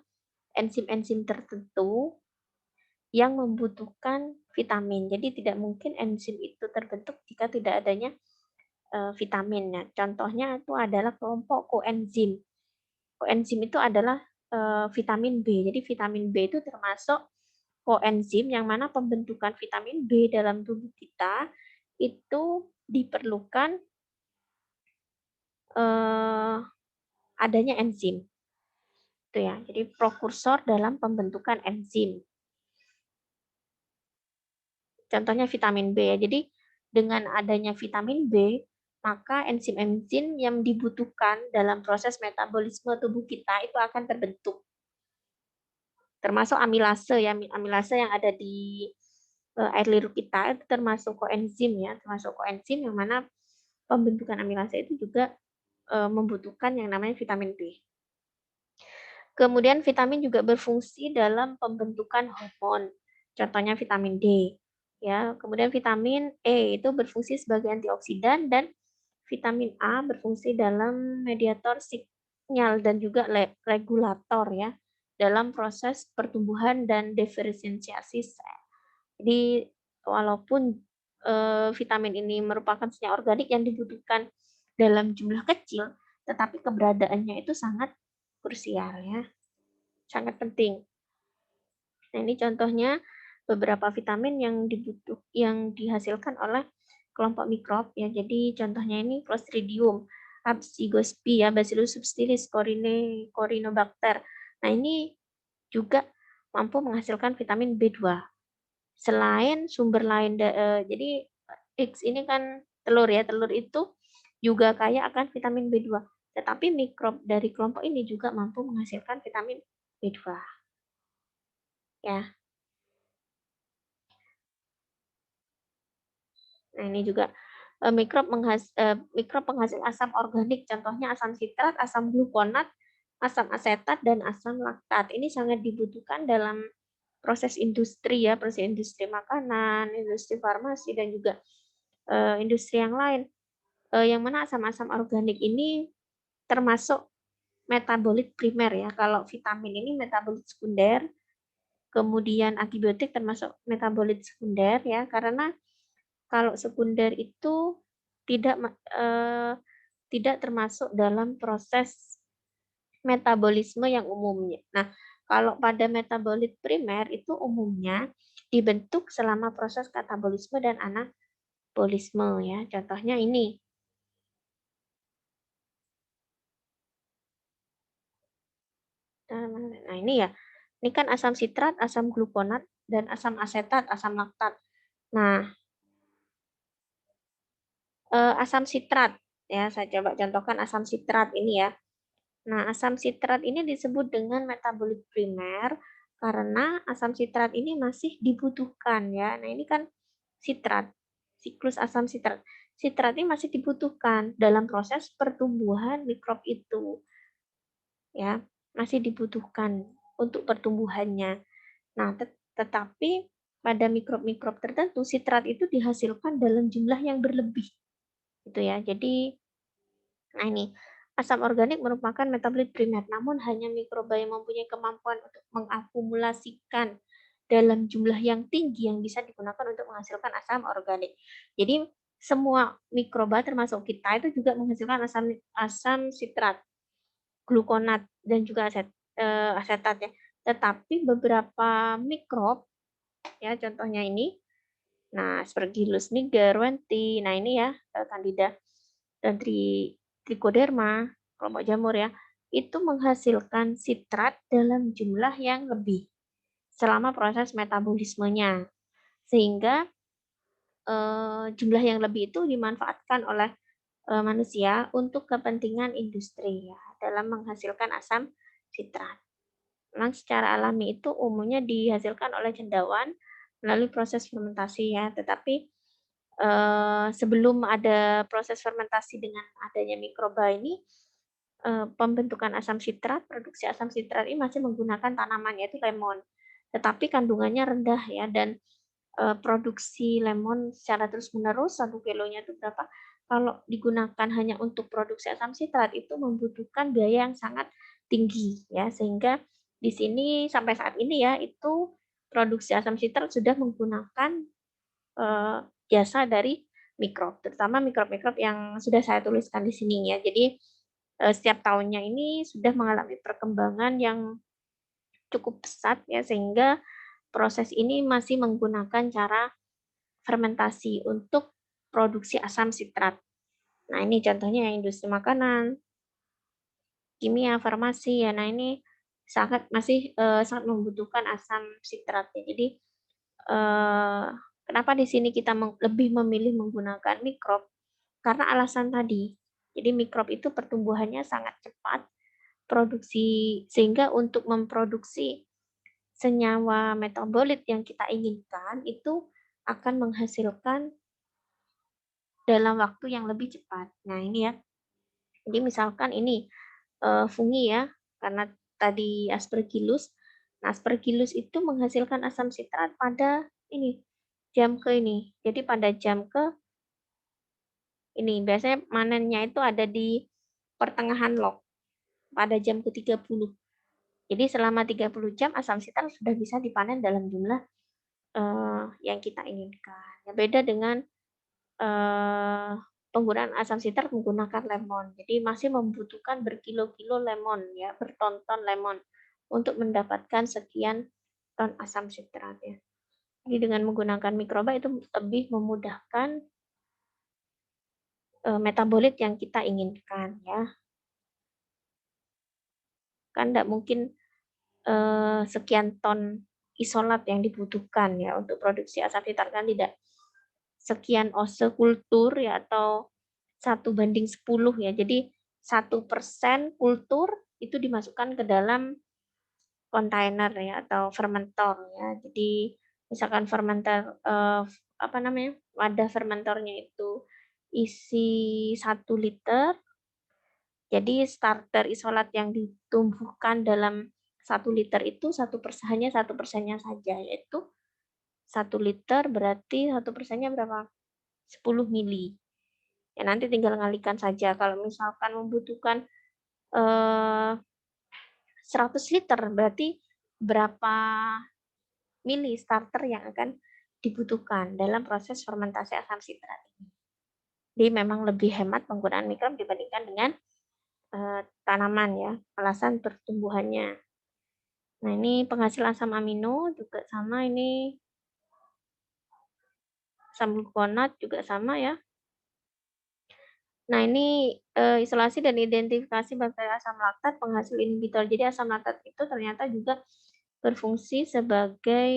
Speaker 1: enzim-enzim tertentu yang membutuhkan vitamin. Jadi tidak mungkin enzim itu terbentuk jika tidak adanya vitamin. Nah, contohnya itu adalah kelompok koenzim. Koenzim itu adalah vitamin B. Jadi vitamin B itu termasuk koenzim yang mana pembentukan vitamin B dalam tubuh kita itu diperlukan eh, adanya enzim. Itu ya. Jadi prokursor dalam pembentukan enzim. Contohnya vitamin B ya. Jadi dengan adanya vitamin B, maka enzim-enzim yang dibutuhkan dalam proses metabolisme tubuh kita itu akan terbentuk. Termasuk amilase ya, amilase yang ada di air liur kita itu termasuk koenzim ya, termasuk koenzim yang mana pembentukan amilase itu juga membutuhkan yang namanya vitamin B. Kemudian vitamin juga berfungsi dalam pembentukan hormon, contohnya vitamin D. Ya, kemudian vitamin E itu berfungsi sebagai antioksidan dan vitamin A berfungsi dalam mediator sinyal dan juga regulator ya dalam proses pertumbuhan dan diferensiasi sel. Jadi walaupun vitamin ini merupakan senyawa organik yang dibutuhkan dalam jumlah kecil, tetapi keberadaannya itu sangat krusial ya, sangat penting. Nah, ini contohnya beberapa vitamin yang dihasilkan oleh kelompok mikrob ya. Jadi contohnya ini Clostridium abscigospi ya, Bacillus subtilis Corynebacter. Nah, ini juga mampu menghasilkan vitamin B2. Selain sumber lain jadi X ini kan telur ya, telur itu juga kaya akan vitamin B2. Tetapi mikrob dari kelompok ini juga mampu menghasilkan vitamin B2 ya. Nah, ini juga mikrob penghasil asam organik, contohnya asam sitrat, asam glukonat, asam asetat, dan asam laktat. Ini sangat dibutuhkan dalam proses industri ya, proses industri makanan, industri farmasi, dan juga industri yang lain. Yang mana asam-asam organik ini termasuk metabolit primer ya. Kalau vitamin ini metabolit sekunder, kemudian antibiotik termasuk metabolit sekunder ya, karena kalau sekunder itu tidak tidak termasuk dalam proses metabolisme yang umumnya. Nah, Kalau pada metabolit primer itu umumnya dibentuk selama proses katabolisme dan anabolisme ya. Contohnya ini. Nah, ini ya. Ini kan asam sitrat, asam glukonat, dan asam asetat, asam laktat. Nah, asam sitrat ya, saya coba contohkan asam sitrat ini ya. Nah, asam sitrat ini disebut dengan metabolit primer karena asam sitrat ini masih dibutuhkan ya. Nah, ini kan sitrat, siklus asam sitrat. Sitrat ini masih dibutuhkan dalam proses pertumbuhan mikrob itu ya, masih dibutuhkan untuk pertumbuhannya. Nah, tetapi pada mikrob-mikrob tertentu sitrat itu dihasilkan dalam jumlah yang berlebih gitu ya. Jadi nah ini, asam organik merupakan metabolit primer, namun hanya mikroba yang mempunyai kemampuan untuk mengakumulasikan dalam jumlah yang tinggi yang bisa digunakan untuk menghasilkan asam organik. Jadi semua mikroba termasuk kita itu juga menghasilkan asam asam sitrat, glukonat dan juga asetat ya. Tetapi beberapa mikrob ya contohnya ini, nah Aspergillus niger, Wenti, nah ini ya Candida dan Trichoderma, kelompok jamur ya, itu menghasilkan sitrat dalam jumlah yang lebih selama proses metabolismenya. Sehingga jumlah yang lebih itu dimanfaatkan oleh manusia untuk kepentingan industri ya, dalam menghasilkan asam sitrat. Memang secara alami itu umumnya dihasilkan oleh cendawan melalui proses fermentasi ya, tetapi sebelum ada proses fermentasi dengan adanya mikroba ini, pembentukan asam sitrat, produksi asam sitrat ini masih menggunakan tanaman yaitu lemon. Tetapi kandungannya rendah ya dan produksi lemon secara terus-menerus 1 kilonya itu berapa? Kalau digunakan hanya untuk produksi asam sitrat itu membutuhkan biaya yang sangat tinggi ya sehingga di sini sampai saat ini ya itu produksi asam sitrat sudah menggunakan eh, jasa dari mikrob, terutama mikrob-mikrob yang sudah saya tuliskan di sini ya. Jadi setiap tahunnya ini sudah mengalami perkembangan yang cukup pesat ya sehingga proses ini masih menggunakan cara fermentasi untuk produksi asam sitrat. Nah, ini contohnya yang industri makanan, kimia, farmasi ya. Nah, ini sangat membutuhkan asam sitrat ya. Jadi kenapa di sini kita lebih memilih menggunakan mikrob? Karena alasan tadi. Jadi mikrob itu pertumbuhannya sangat cepat, produksi sehingga untuk memproduksi senyawa metabolit yang kita inginkan itu akan menghasilkan dalam waktu yang lebih cepat. Nah, ini ya. Jadi misalkan ini fungi ya, karena tadi Aspergillus. Nah, Aspergillus itu menghasilkan asam sitrat pada ini jam ke ini. Jadi pada jam ke ini biasanya manennya itu ada di pertengahan log pada jam ke-30. Jadi selama 30 jam asam sitrat sudah bisa dipanen dalam jumlah yang kita inginkan. Ya, beda dengan eh, penggunaan asam sitrat menggunakan lemon. Jadi masih membutuhkan berkilo-kilo lemon ya, berton-ton lemon untuk mendapatkan sekian ton asam sitrat ya. Jadi dengan menggunakan mikroba itu lebih memudahkan metabolit yang kita inginkan ya. Kan tidak mungkin sekian ton isolat yang dibutuhkan ya untuk produksi asam sitrat kan tidak sekian ose kultur ya atau 1:10 ya. Jadi 1% kultur itu dimasukkan ke dalam kontainer ya atau fermentor ya. Jadi misalkan fermenter apa namanya? Wadah fermentornya itu isi 1 liter. Jadi starter isolat yang ditumbuhkan dalam 1 liter itu hanya 1%-nya saja yaitu 1 liter berarti 1%-nya berapa? 10 mili. Ya nanti tinggal ngalihkan saja. Kalau misalkan membutuhkan 100 liter berarti berapa mili starter yang akan dibutuhkan dalam proses fermentasi asam sitrat ini. Jadi memang lebih hemat penggunaan mikrob dibandingkan dengan tanaman ya, alasan pertumbuhannya. Nah, ini penghasil asam amino juga sama ini, asam glukonat juga sama ya. Nah, ini, isolasi dan identifikasi bakteri asam laktat penghasil inhibitor. Jadi asam laktat itu ternyata juga berfungsi sebagai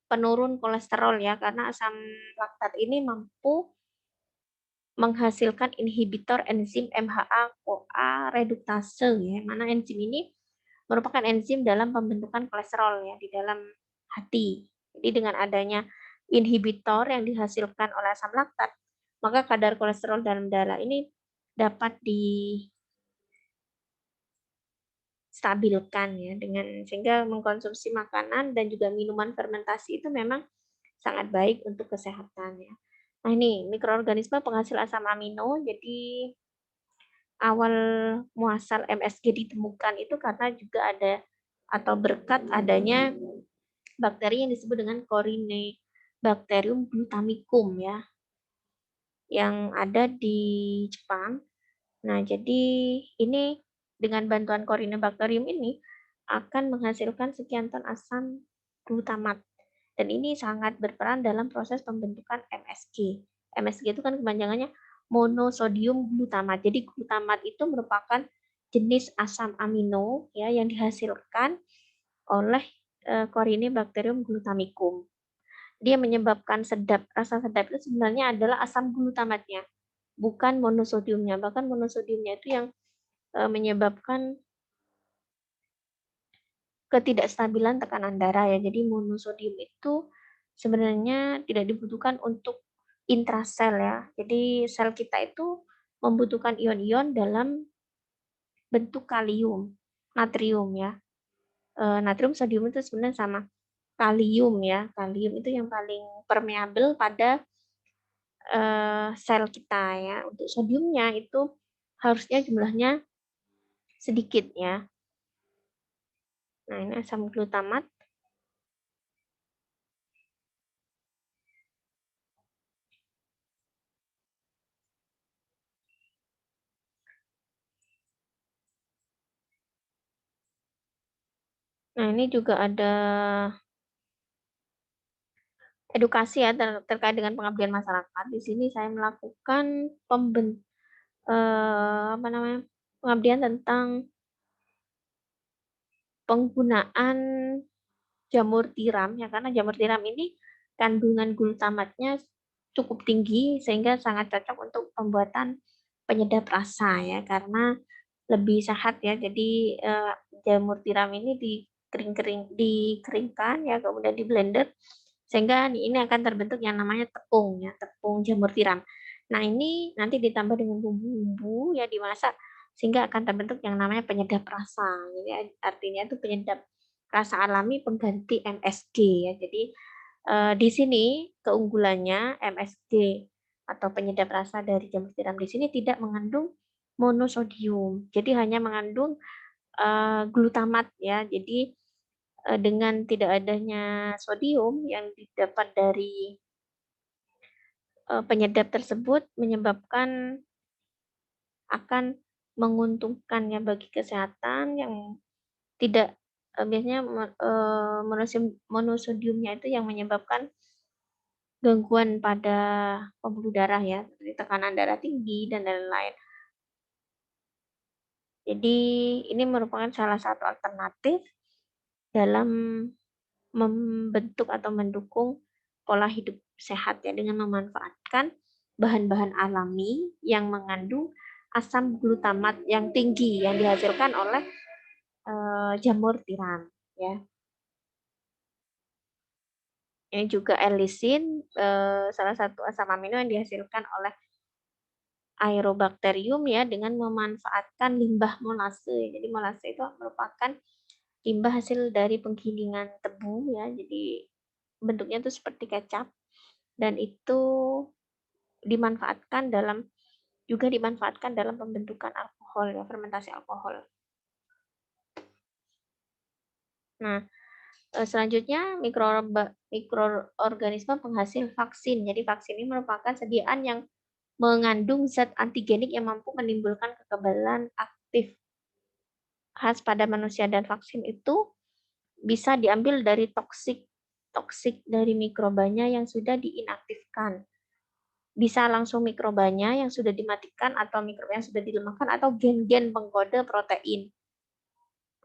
Speaker 1: penurun kolesterol ya, karena asam laktat ini mampu menghasilkan inhibitor enzim MHA-CoA reduktase ya, mana enzim ini merupakan enzim dalam pembentukan kolesterol ya di dalam hati. Jadi dengan adanya inhibitor yang dihasilkan oleh asam laktat, maka kadar kolesterol dalam darah ini dapat distabilkan ya dengan sehingga mengkonsumsi makanan dan juga minuman fermentasi itu memang sangat baik untuk kesehatan ya. Nah ini mikroorganisme penghasil asam amino, jadi awal muasal MSG ditemukan itu karena juga ada atau berkat adanya bakteri yang disebut dengan Corynebacterium glutamicum ya, yang ada di Jepang. Nah, jadi ini dengan bantuan Corynebacterium ini akan menghasilkan sekian ton asam glutamat. Dan ini sangat berperan dalam proses pembentukan MSG. MSG itu kan kepanjangannya monosodium glutamat. Jadi glutamat itu merupakan jenis asam amino ya yang dihasilkan oleh Corynebacterium glutamicum. Dia menyebabkan sedap. Rasa sedap itu sebenarnya adalah asam glutamatnya, bukan monosodiumnya. Bahkan monosodiumnya itu yang menyebabkan ketidakstabilan tekanan darah ya. Jadi monosodium itu sebenarnya tidak dibutuhkan untuk intrasel ya. Jadi sel kita itu membutuhkan ion-ion dalam bentuk kalium, natrium ya. Natrium, sodium itu sebenarnya sama. Kalium ya, kalium itu yang paling permeabel pada sel kita ya. Untuk sodiumnya itu harusnya jumlahnya sedikit ya. Nah, ini asam glutamat. Nah, ini juga ada edukasi ya terkait dengan pengabdian masyarakat. Di sini saya melakukan apa namanya, pengabdian tentang penggunaan jamur tiram ya, karena jamur tiram ini kandungan glutamatnya cukup tinggi sehingga sangat cocok untuk pembuatan penyedap rasa ya, karena lebih sehat ya. Jadi, jamur tiram ini dikeringkan ya, kemudian di-blender sehingga ini akan terbentuk yang namanya tepung ya, tepung jamur tiram. Nah, ini nanti ditambah dengan bumbu-bumbu ya dimasak sehingga akan terbentuk yang namanya penyedap rasa. Jadi artinya itu penyedap rasa alami pengganti MSG ya. Jadi, di sini keunggulannya MSG atau penyedap rasa dari jamur tiram di sini tidak mengandung monosodium. Jadi hanya mengandung, glutamat ya. Jadi, dengan tidak adanya sodium yang didapat dari, penyedap tersebut menyebabkan akan menguntungkan ya bagi kesehatan yang tidak biasanya monosodiumnya itu yang menyebabkan gangguan pada pembuluh darah ya, seperti tekanan darah tinggi dan lain-lain. Jadi ini merupakan salah satu alternatif dalam membentuk atau mendukung pola hidup sehat ya, dengan memanfaatkan bahan-bahan alami yang mengandung asam glutamat yang tinggi yang dihasilkan oleh, jamur tiram ya. Ini juga L-lysine, salah satu asam amino yang dihasilkan oleh Aerobacterium ya, dengan memanfaatkan limbah molase. Jadi molase itu merupakan limbah hasil dari penggilingan tebu ya, jadi bentuknya itu seperti kecap dan itu dimanfaatkan dalam pembentukan alkohol ya, fermentasi alkohol. Nah, selanjutnya mikroorganisme penghasil vaksin. Jadi vaksin ini merupakan sediaan yang mengandung zat antigenik yang mampu menimbulkan kekebalan inaktif khas pada manusia dan vaksin itu bisa diambil dari toksik dari mikrobanya yang sudah diinaktifkan. Bisa langsung mikrobanya yang sudah dimatikan atau mikrob yang sudah dilemahkan atau gen-gen pengkode protein.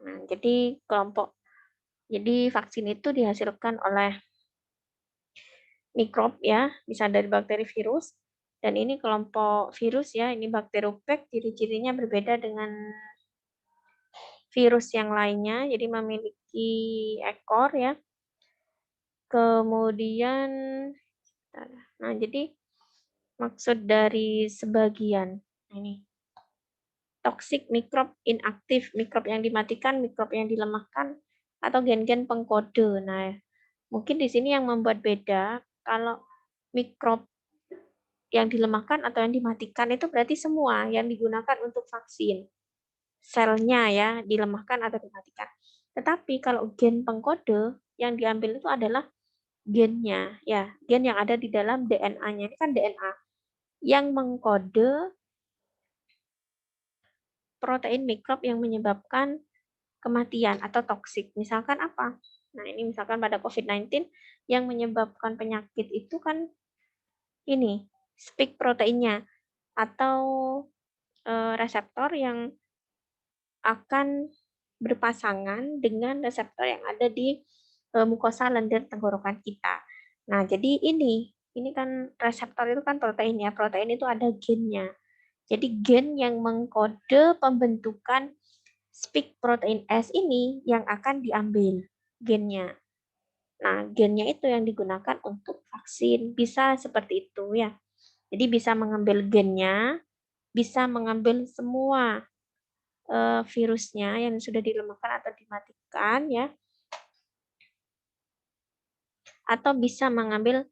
Speaker 1: Nah, jadi vaksin itu dihasilkan oleh mikrob ya, bisa dari bakteri virus. Dan ini kelompok virus ya, ini Bacteriophage, ciri-cirinya berbeda dengan virus yang lainnya, jadi memiliki ekor ya. Kemudian, nah jadi maksud dari sebagian, ini toxic mikrob inaktif, mikrob yang dimatikan, mikrob yang dilemahkan, atau gen-gen pengkode. Nah, mungkin di sini yang membuat beda, kalau mikrob yang dilemahkan atau yang dimatikan itu berarti semua yang digunakan untuk vaksin. Selnya ya, dilemahkan atau dimatikan. Tetapi kalau gen pengkode yang diambil itu adalah gennya, ya, gen yang ada di dalam DNA-nya. Ini kan DNA yang mengkode protein mikrob yang menyebabkan kematian atau toksik. Misalkan apa? Nah, ini misalkan pada COVID-19 yang menyebabkan penyakit itu kan ini, spike proteinnya atau reseptor yang akan berpasangan dengan reseptor yang ada di mukosa lendir tenggorokan kita. Nah, jadi ini kan reseptor itu kan protein ya. Protein itu ada gennya. Jadi gen yang mengkode pembentukan spike protein S ini yang akan diambil gennya. Nah, gennya itu yang digunakan untuk vaksin. Bisa seperti itu ya. Jadi bisa mengambil gennya, bisa mengambil semua virusnya yang sudah dilemahkan atau dimatikan ya, atau bisa mengambil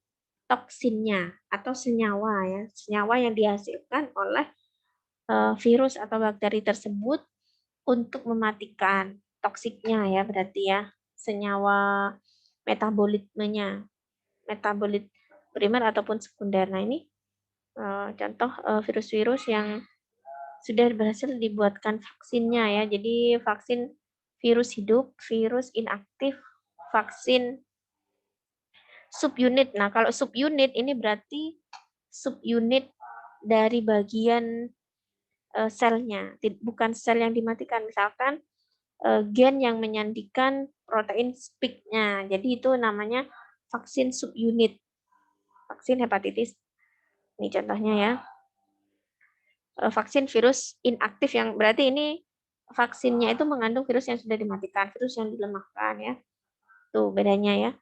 Speaker 1: toksinnya atau senyawa ya, senyawa yang dihasilkan oleh virus atau bakteri tersebut untuk mematikan toksiknya ya, berarti ya, senyawa metabolitmenya, metabolit primer ataupun sekunder. Nah, ini contoh virus-virus yang sudah berhasil dibuatkan vaksinnya ya. Jadi vaksin virus hidup, virus inaktif, vaksin subunit. Nah, kalau subunit ini berarti subunit dari bagian selnya, bukan sel yang dimatikan. Misalkan gen yang menyandikan protein spike-nya. Jadi itu namanya vaksin subunit. Vaksin hepatitis. Ini contohnya ya. Vaksin virus inaktif yang berarti ini vaksinnya itu mengandung virus yang sudah dimatikan, virus yang dilemahkan ya. Tuh bedanya ya.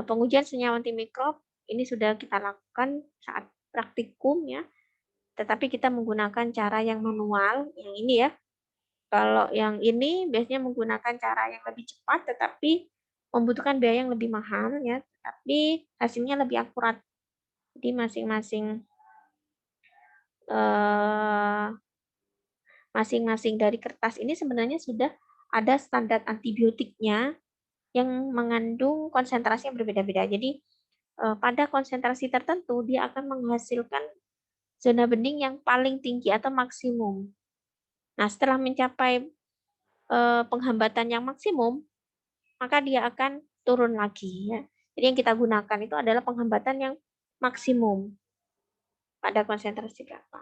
Speaker 1: Pengujian senyawa antimikrob ini sudah kita lakukan saat praktikum ya. Tetapi kita menggunakan cara yang manual, yang ini ya. Kalau yang ini biasanya menggunakan cara yang lebih cepat tetapi membutuhkan biaya yang lebih mahal ya, tapi hasilnya lebih akurat. Jadi masing-masing dari kertas ini sebenarnya sudah ada standar antibiotiknya yang mengandung konsentrasi yang berbeda-beda. Jadi pada konsentrasi tertentu dia akan menghasilkan zona bening yang paling tinggi atau maksimum. Nah, setelah mencapai penghambatan yang maksimum, maka dia akan turun lagi ya. Jadi yang kita gunakan itu adalah penghambatan yang maksimum pada konsentrasi berapa.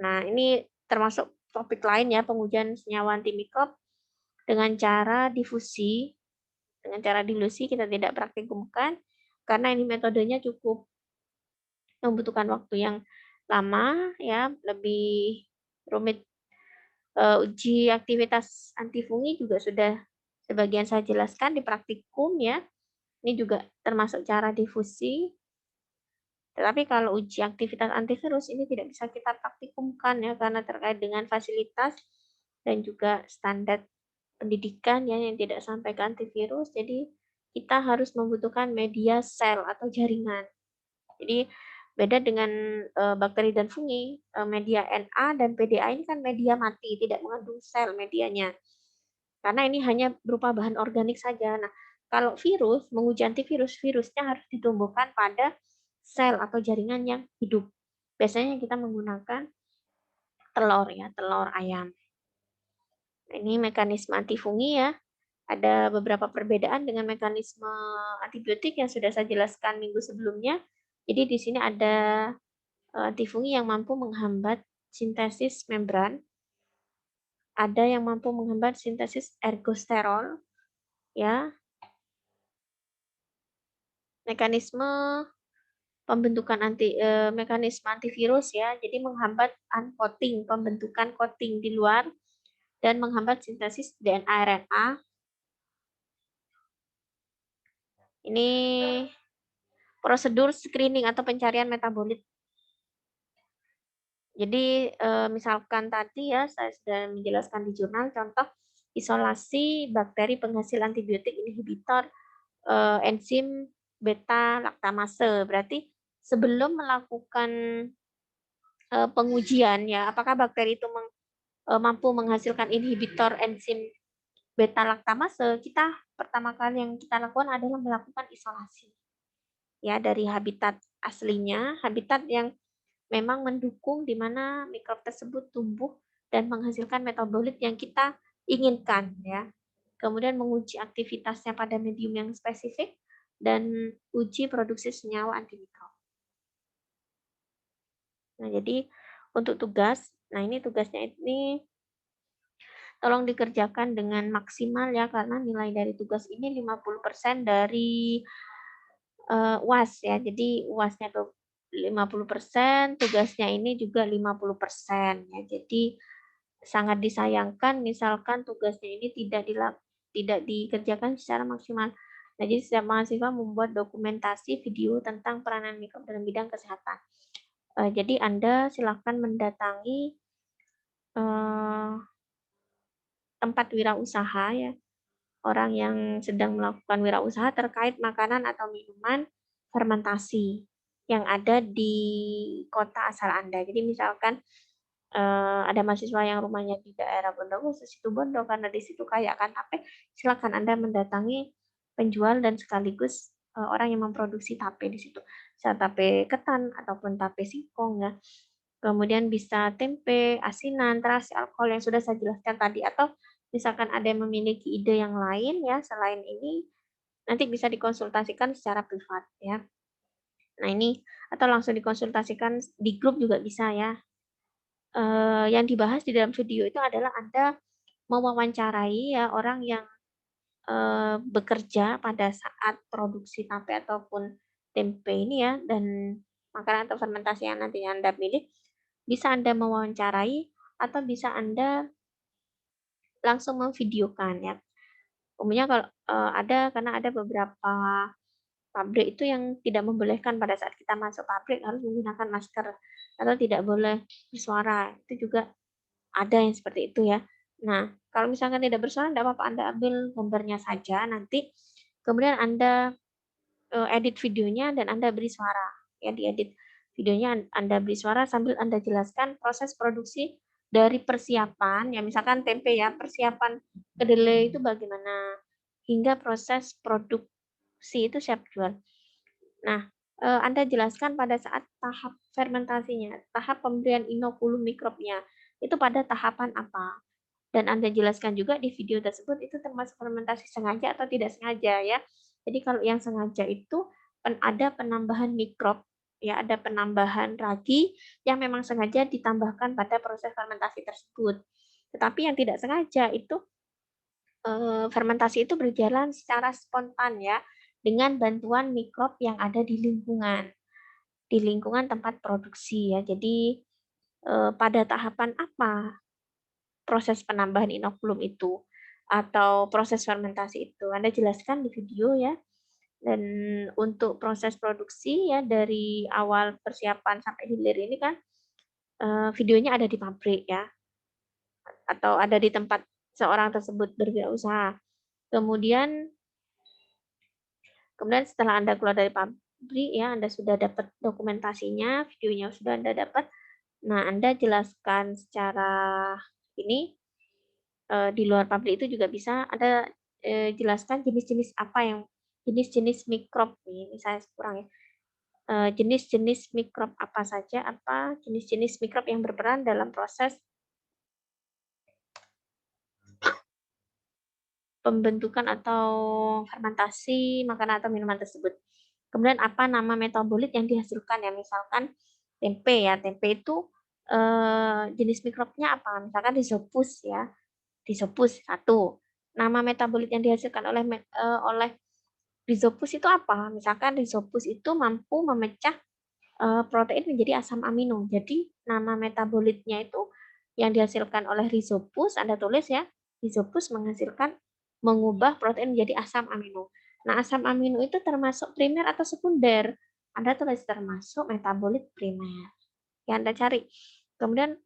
Speaker 1: Nah, ini termasuk topik lain ya, pengujian senyawa antimikrob dengan cara difusi. Dengan cara dilusi kita tidak praktikumkan karena ini metodenya cukup membutuhkan waktu yang lama ya, lebih rumit. Uji aktivitas antifungi juga sudah sebagian saya jelaskan di praktikum ya. Ini juga termasuk cara difusi. Tetapi kalau uji aktivitas antivirus ini tidak bisa kita praktikumkan ya karena terkait dengan fasilitas dan juga standar pendidikan ya yang tidak sampai ke antivirus. Jadi kita harus membutuhkan media sel atau jaringan. Jadi beda dengan bakteri dan fungi, media Na dan PDA ini kan media mati, tidak mengandung sel medianya. Karena ini hanya berupa bahan organik saja. Nah, kalau virus, menguji antivirus, virusnya harus ditumbuhkan pada sel atau jaringan yang hidup. Biasanya kita menggunakan telur ya, telur ayam. Ini mekanisme antifungi ya. Ada beberapa perbedaan dengan mekanisme antibiotik yang sudah saya jelaskan minggu sebelumnya. Jadi di sini ada antifungi yang mampu menghambat sintesis membran, ada yang mampu menghambat sintesis ergosterol, ya, mekanisme mekanisme antivirus ya, jadi menghambat uncoating, pembentukan coating di luar dan menghambat sintesis DNA RNA. Ini prosedur screening atau pencarian metabolit. Jadi, misalkan tadi ya saya sudah menjelaskan di jurnal contoh isolasi bakteri penghasil antibiotik inhibitor, enzim beta laktamase. Berarti sebelum melakukan, pengujian ya, apakah bakteri itu mampu menghasilkan inhibitor enzim beta laktamase, kita pertama kali yang kita lakukan adalah melakukan isolasi, ya dari habitat aslinya, habitat yang memang mendukung di mana mikrob tersebut tumbuh dan menghasilkan metabolit yang kita inginkan ya. Kemudian menguji aktivitasnya pada medium yang spesifik dan uji produksi senyawa antimikrob. Nah, jadi untuk tugas, nah ini tugasnya ini tolong dikerjakan dengan maksimal ya karena nilai dari tugas ini 50% dari UAS ya. Jadi UASnya tuh 50%, tugasnya ini juga 50% ya. Jadi sangat disayangkan misalkan tugasnya ini tidak dikerjakan secara maksimal. Nah, jadi setiap mahasiswa membuat dokumentasi video tentang peranan mikrob dalam bidang kesehatan. Jadi Anda silakan mendatangi tempat wirausaha ya, orang yang sedang melakukan wirausaha terkait makanan atau minuman fermentasi yang ada di kota asal Anda. Jadi misalkan ada mahasiswa yang rumahnya di daerah Bondowoso, situ Bondo, karena di situ kaya akan tape, silakan Anda mendatangi penjual dan sekaligus orang yang memproduksi tape di situ. Bisa tape ketan ataupun tape singkong ya. Kemudian bisa tempe, asinan, terasi, alkohol yang sudah saya jelaskan tadi, atau misalkan ada yang memiliki ide yang lain ya selain ini, nanti bisa dikonsultasikan secara privat ya. Nah ini atau langsung dikonsultasikan di grup juga bisa ya. Yang dibahas di dalam video itu adalah Anda mewawancarai ya orang yang bekerja pada saat produksi tape ataupun tempe ini ya, dan makanan atau fermentasi yang nantinya Anda pilih, bisa Anda mewawancarai atau bisa Anda langsung memvideokan ya. Umumnya kalau karena ada beberapa pabrik itu yang tidak membolehkan pada saat kita masuk pabrik harus menggunakan masker atau tidak boleh bersuara, itu juga ada yang seperti itu ya. Nah, kalau misalkan tidak bersuara tidak apa-apa, Anda ambil gambarnya saja nanti, kemudian Anda, edit videonya dan Anda beri suara, ya diedit videonya Anda beri suara sambil Anda jelaskan proses produksi dari persiapan, ya misalkan tempe ya, persiapan kedelai itu bagaimana, hingga proses produksi itu siap jual. Nah, Anda jelaskan pada saat tahap fermentasinya, tahap pemberian inokulum mikrobnya, itu pada tahapan apa. Dan Anda jelaskan juga di video tersebut itu termasuk fermentasi sengaja atau tidak sengaja ya. Jadi kalau yang sengaja itu ada penambahan mikrob, ya ada penambahan ragi yang memang sengaja ditambahkan pada proses fermentasi tersebut. Tetapi yang tidak sengaja itu fermentasi itu berjalan secara spontan ya, dengan bantuan mikrob yang ada di lingkungan tempat produksi ya. Jadi, pada tahapan apa proses penambahan inokulum itu, atau proses fermentasi itu, Anda jelaskan di video ya. Dan untuk proses produksi ya, dari awal persiapan sampai hilir ini kan, videonya ada di pabrik ya, atau ada di tempat seorang tersebut berwirausaha. Kemudian Kemudian setelah Anda keluar dari pabrik ya, Anda sudah dapat dokumentasinya, videonya sudah Anda dapat. Nah, Anda jelaskan secara ini, di luar pabrik itu juga bisa Anda, jelaskan jenis-jenis apa yang jenis-jenis mikrob nih, misalnya kurang ya, jenis-jenis mikrob apa saja, apa jenis-jenis mikrob yang berperan dalam proses pembentukan atau fermentasi makanan atau minuman tersebut. Kemudian apa nama metabolit yang dihasilkan ya, misalkan tempe ya, tempe itu jenis mikrobnya apa? Misalkan Rhizopus ya, Rhizopus satu. Nama metabolit yang dihasilkan oleh Rhizopus itu apa? Misalkan Rhizopus itu mampu memecah protein menjadi asam amino. Jadi nama metabolitnya itu yang dihasilkan oleh Rhizopus, Anda tulis ya, Rhizopus mengubah protein menjadi asam amino. Nah, asam amino itu termasuk primer atau sekunder? Anda tulis termasuk metabolit primer. Ya, Anda cari. Kemudian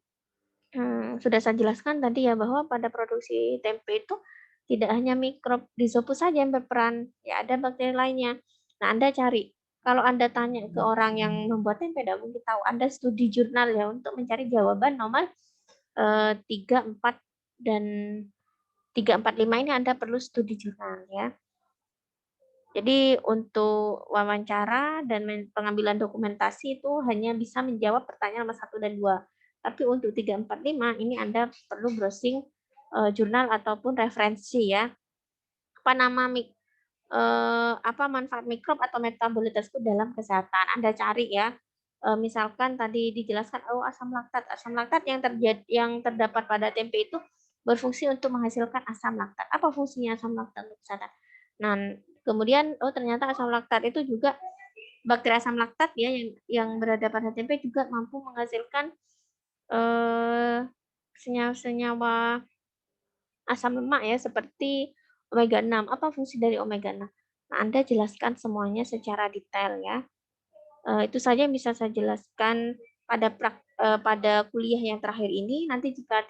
Speaker 1: sudah saya jelaskan tadi ya bahwa pada produksi tempe itu tidak hanya mikrob Rhizopus saja yang berperan, ya ada bakteri lainnya. Nah, Anda cari. Kalau Anda tanya ke orang yang membuat tempe, tidak mungkin tahu. Anda studi jurnal ya untuk mencari jawaban nomor 3, 4, dan 3, 4, 5 ini Anda perlu studi jurnal ya. Jadi untuk wawancara dan pengambilan dokumentasi itu hanya bisa menjawab pertanyaan nomor 1 dan 2. Tapi untuk 3, 4, 5 ini Anda perlu browsing jurnal ataupun referensi ya. Apa manfaat mikrob atau metabolit tersebut dalam kesehatan. Anda cari ya. Misalkan tadi dijelaskan asam laktat. Asam laktat yang terdapat pada tempe itu berfungsi untuk menghasilkan asam laktat. Apa fungsinya asam laktat untuk kesehatan? Nah, kemudian ternyata asam laktat itu juga bakteri asam laktat ya yang berada pada tempe juga mampu menghasilkan senyawa-senyawa asam lemak ya seperti omega 6. Apa fungsi dari omega 6? Nah, Anda jelaskan semuanya secara detail ya. Itu saja yang bisa saya jelaskan pada kuliah yang terakhir ini. Nanti jika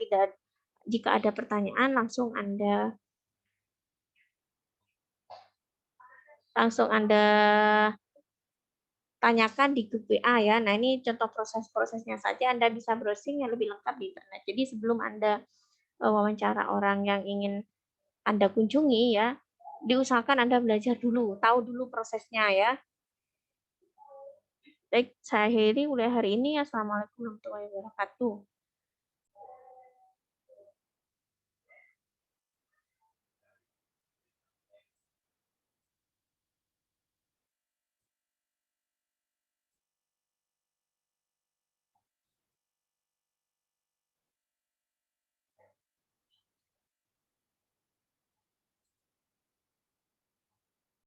Speaker 1: ada pertanyaan langsung Anda tanyakan di grup WA ya. Nah, ini contoh proses-prosesnya saja Anda bisa browsing yang lebih lengkap di internet. Jadi sebelum Anda wawancara orang yang ingin Anda kunjungi ya, diusahakan Anda belajar dulu, tahu dulu prosesnya ya. Baik, saya akhiri kuliah hari ini. Assalamualaikum warahmatullahi wabarakatuh.